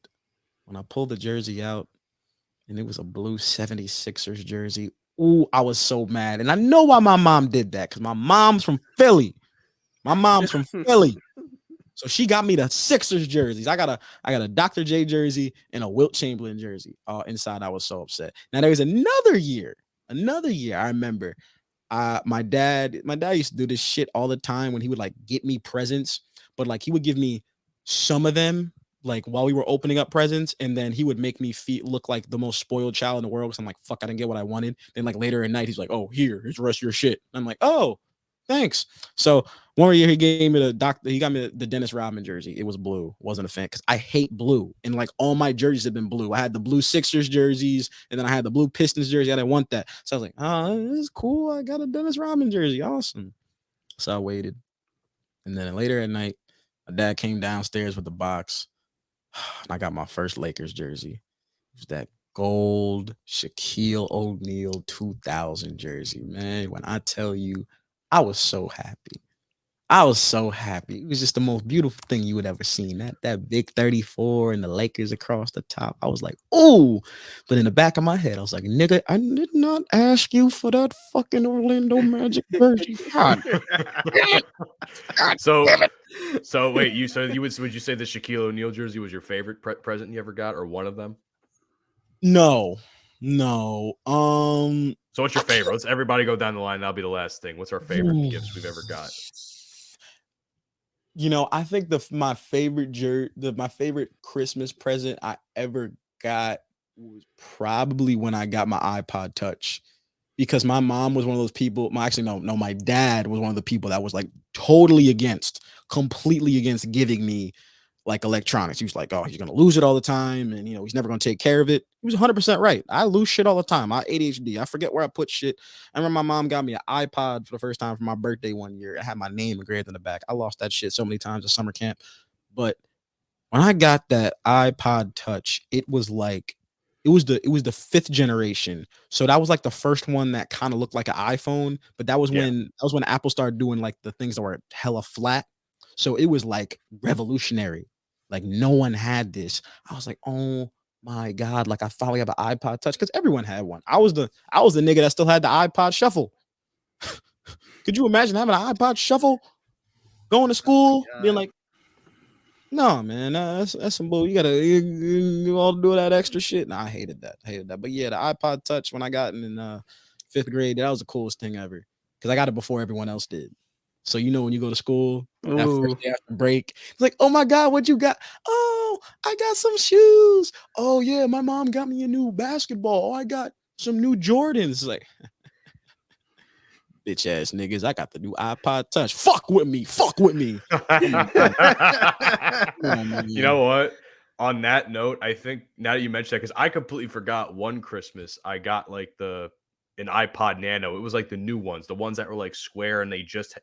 when I pulled the jersey out and it was a blue 76ers jersey. Ooh, I was so mad. And I know why my mom did that, because my mom's from Philly. So she got me the Sixers jerseys. I got a Dr. J jersey and a Wilt Chamberlain jersey. Inside, I was so upset. Now there was another year. I remember. My dad used to do this shit all the time when he would like get me presents, but like he would give me some of them like while we were opening up presents, and then he would make me look like the most spoiled child in the world because I'm like, fuck, I didn't get what I wanted. Then like later at night, he's like, oh, here's the rest of your shit. And I'm like, oh, thanks. So one year he got me the Dennis Rodman jersey. It was blue. Wasn't a fan because I hate blue. And like all my jerseys have been blue. I had the blue Sixers jerseys, and then I had the blue Pistons jersey. I didn't want that. So I was like, oh, this is cool. I got a Dennis Rodman jersey. Awesome. So I waited. And then later at night, my dad came downstairs with the box. And I got my first Lakers jersey. It was that gold Shaquille O'Neal 2000 jersey, man. When I tell you, I was so happy. It was just the most beautiful thing you would ever seen. That big 34 and the Lakers across the top. I was like, oh, but in the back of my head, I was like, nigga, I did not ask you for that fucking Orlando Magic jersey. God. So wait, would you say the Shaquille O'Neal jersey was your favorite present you ever got, or one of them? No. So what's your favorite? Let's everybody go down the line. That'll be the last thing. What's our favorite gifts we've ever got? I think my favorite Christmas present I ever got was probably when I got my iPod Touch, because my mom was one of those people. My dad was one of the people that was like completely against giving me like electronics. He was like, oh, he's going to lose it all the time. And, he's never going to take care of it. He was 100% right. I lose shit all the time. I ADHD. I forget where I put shit. I remember my mom got me an iPod for the first time for my birthday one year. I had my name engraved in the back. I lost that shit so many times at summer camp. But when I got that iPod Touch, it was the fifth generation. So that was like the first one that kind of looked like an iPhone. But that was when Apple started doing like the things that were hella flat. So it was like revolutionary. Like no one had this. I was like, oh my God. Like I finally have an iPod Touch, because everyone had one. I was the nigga that still had the iPod Shuffle. Could you imagine having an iPod Shuffle? Going to school, being like, no, man, that's some bull. You gotta you all do that extra shit. Nah, I hated that. But yeah, the iPod Touch when I got in 5th grade. That was the coolest thing ever because I got it before everyone else did. So when you go to school, that first day after break, it's like, oh my God, what you got? Oh, I got some shoes. Oh yeah, my mom got me a new basketball. Oh, I got some new Jordans. It's like, bitch ass niggas, I got the new iPod Touch. Fuck with me. You know what? On that note, I think now that you mentioned that, because I completely forgot one Christmas I got like an iPod Nano. It was like the new ones, the ones that were like square, and they just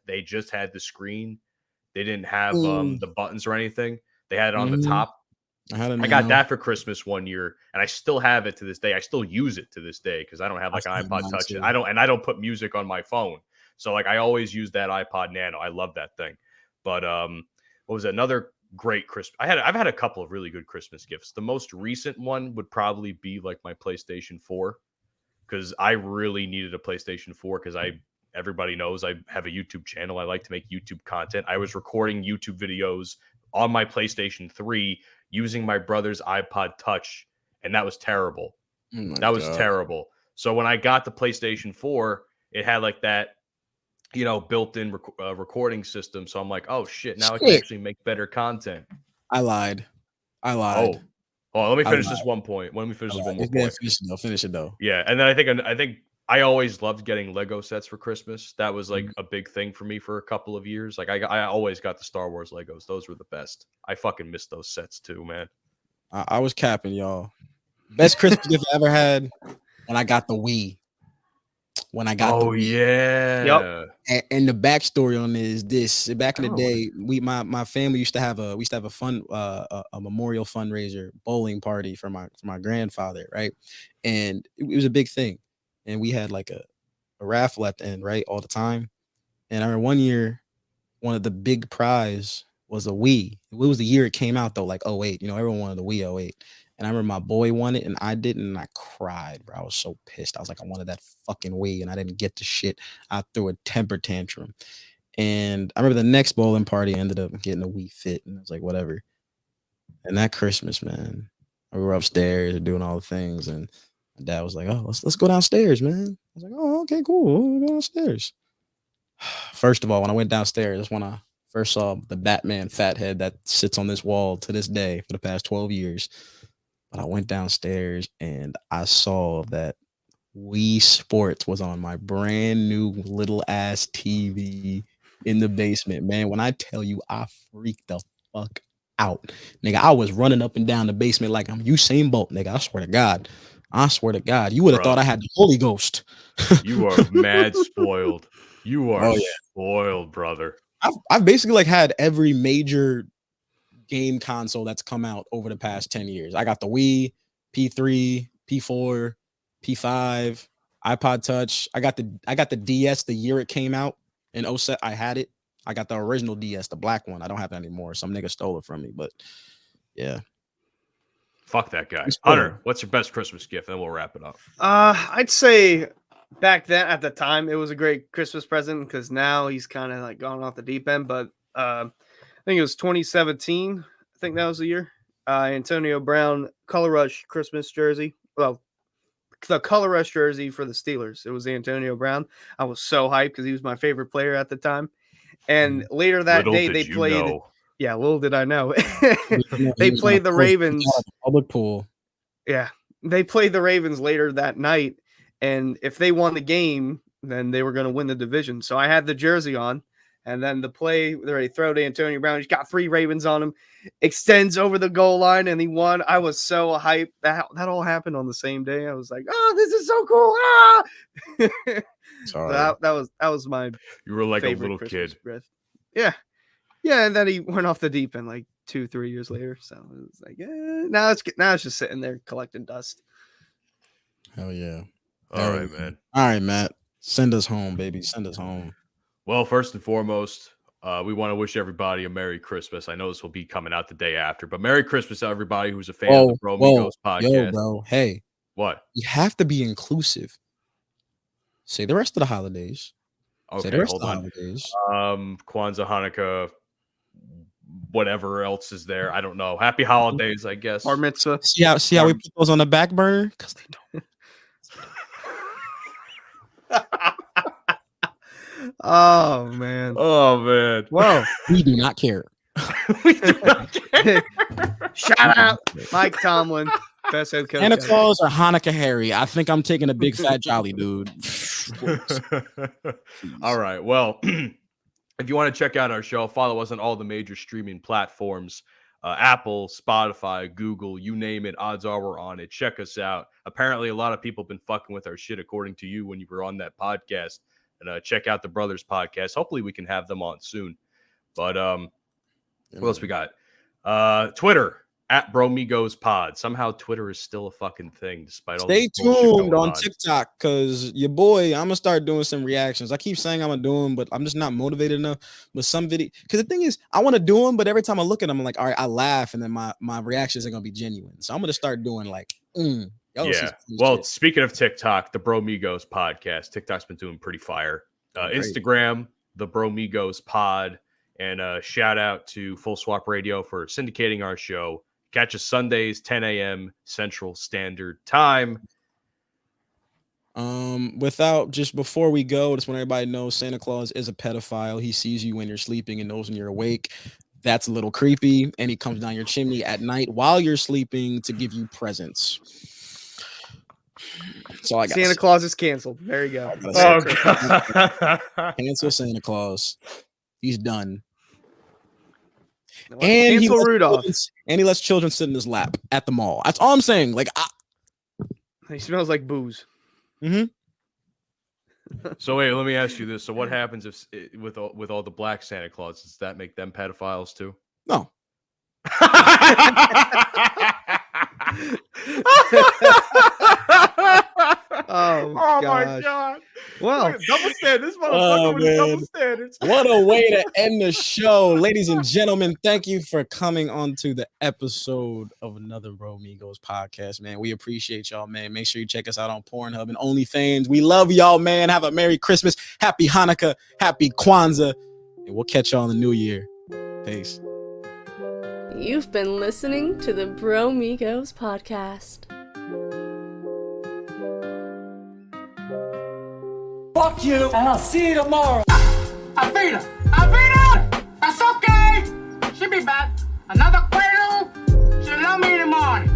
had the screen. They didn't have the buttons or anything. They had it on the top. I got that for Christmas one year, and I still have it to this day. I still use it to this day because I don't have like an iPod Touch. I don't put music on my phone. So like I always use that iPod Nano. I love that thing. But what was it? Another great Christmas? I've had a couple of really good Christmas gifts. The most recent one would probably be like my PlayStation 4, because I really needed a PlayStation 4 because everybody knows I have a YouTube channel. I like to make YouTube content. I was recording YouTube videos on my PlayStation 3 using my brother's iPod Touch, and that was terrible. That was terrible. So when I got the PlayStation 4, it had like that, built-in recording system. So I'm like, oh shit, now I can actually make better content. I lied. Oh, let me finish this one point. Let me finish this one more point. Finish it though. Yeah, and then I think I always loved getting Lego sets for Christmas. That was like a big thing for me for a couple of years. Like I always got the Star Wars Legos. Those were the best. I fucking missed those sets too, man. I was capping, y'all. Best Christmas gift I ever had when I got the Wii. Yeah. Yep. And the backstory on this back in the day, my family used to have a memorial fundraiser bowling party for my grandfather, right? And it was a big thing. And we had like a raffle at the end, right? All the time. And I remember one year, one of the big prize was a Wii. It was the year it came out though, like 08. Everyone wanted the Wii 08. And I remember my boy won it and I didn't, and I cried, bro. I was so pissed. I was like, I wanted that fucking Wii and I didn't get the shit. I threw a temper tantrum. And I remember the next bowling party I ended up getting a Wii Fit, and I was like, whatever. And that Christmas, man, we were upstairs doing all the things, and my dad was like, oh, let's go downstairs, man. I was like, oh, okay, cool. We'll go downstairs. First of all, when I went downstairs, that's when I first saw the Batman fathead that sits on this wall to this day for the past 12 years. But I went downstairs and I saw that Wii Sports was on my brand new little ass TV in the basement, man. When I tell you, I freaked the fuck out, nigga. I was running up and down the basement like I'm Usain Bolt, nigga. I swear to God, you would have thought I had the Holy Ghost. You are mad spoiled. You are spoiled, brother. I've basically like had every major game console that's come out over the past 10 years. I got the Wii, P3, P4, P5, iPod Touch. I got the DS the year it came out in 07. I had it. I got the original DS, the black one. I don't have it anymore. Some nigga stole it from me, but yeah. Fuck that guy. Hunter, what's your best Christmas gift? Then we'll wrap it up. I'd say back then at the time it was a great Christmas present, because now he's kind of like gone off the deep end, but I think it was 2017. I think that was the year. Antonio Brown Color Rush Christmas jersey. Well, the Color Rush jersey for the Steelers. It was Antonio Brown. I was so hyped because he was my favorite player at the time. And later that day, they played. Yeah, little did I know. They played the Ravens. Public pool. Yeah, they played the Ravens later that night. And if they won the game, then they were going to win the division. So I had the jersey on. And then the play, they throw to Antonio Brown. He's got 3 Ravens on him, extends over the goal line, and he won. I was so hyped. That all happened on the same day. I was like, "Oh, this is so cool!" So that was my. You were like a little Christmas kid. Breath. Yeah. And then he went off the deep end like 2-3 years later. So it was like, now it's just sitting there collecting dust. Hell yeah! All right, man. All right, Matt. Send us home, baby. Send us home. Well, first and foremost, we want to wish everybody a Merry Christmas. I know this will be coming out the day after, but Merry Christmas to everybody who's a fan of the Bromigos podcast. Yo, bro. Hey. What? You have to be inclusive. Say the rest of the holidays. Okay, say the rest hold of the on. Holidays. Kwanzaa, Hanukkah, whatever else is there. I don't know. Happy holidays, I guess. Bar mitzvah. See how we put those on the back burner? Because they don't. Oh man. Oh man. Whoa. We do not care. We do not care. Shout out Mike Tomlin, best head coach. Santa ever. Claus or Hanukkah Harry. I think I'm taking a big fat jolly, dude. All right. Well, if you want to check out our show, follow us on all the major streaming platforms. Apple, Spotify, Google, you name it. Odds are we're on it. Check us out. Apparently, a lot of people have been fucking with our shit, according to you, when you were on that podcast. And check out the Brothers Podcast. Hopefully, we can have them on soon. But what else we got? Twitter at Bromigos Pod. Somehow Twitter is still a fucking thing, despite all Stay this bullshit tuned going on TikTok because your boy, I'm gonna start doing some reactions. I keep saying I'm gonna do them, but I'm just not motivated enough. But some video, because the thing is, I want to do them, but every time I look at them, I'm like, all right, I laugh, and then my reactions are gonna be genuine. So I'm gonna start doing like, yeah. some Well, shit. speaking of TikTok, the Bromigos Podcast. TikTok's been doing pretty fire. Great. Instagram, the Bromigos Pod, and shout out to Full Swap Radio for syndicating our show. Catch us Sundays, 10 a.m. Central Standard Time. Without just before we go, just want everybody to know Santa Claus is a pedophile. He sees you when you're sleeping and knows when you're awake. That's a little creepy, and he comes down your chimney at night while you're sleeping to give you presents. That's all I got. Santa Claus is canceled. There you go. Oh, God. Cancel Santa Claus. He's done. And And cancel Rudolph. he lets children sit in his lap at the mall. That's all I'm saying. Like, He smells like booze. So wait, let me ask you this. So what happens if with all the black Santa Claus, does that make them pedophiles too? No. Oh my gosh. God. Well, Double standards. This motherfucker with man. double standards. What a way to end the show. Ladies and gentlemen, thank you for coming on to the episode of another Bromigos podcast, man. We appreciate y'all, man. Make sure you check us out on Pornhub and OnlyFans. We love y'all, man. Have a Merry Christmas, Happy Hanukkah, Happy Kwanzaa, and we'll catch y'all in the new year. Peace. You've been listening to the Bromigos Podcast. Fuck you, and I'll see you tomorrow. Avita! That's okay! She'll be back. Another cradle. She'll love me in the morning.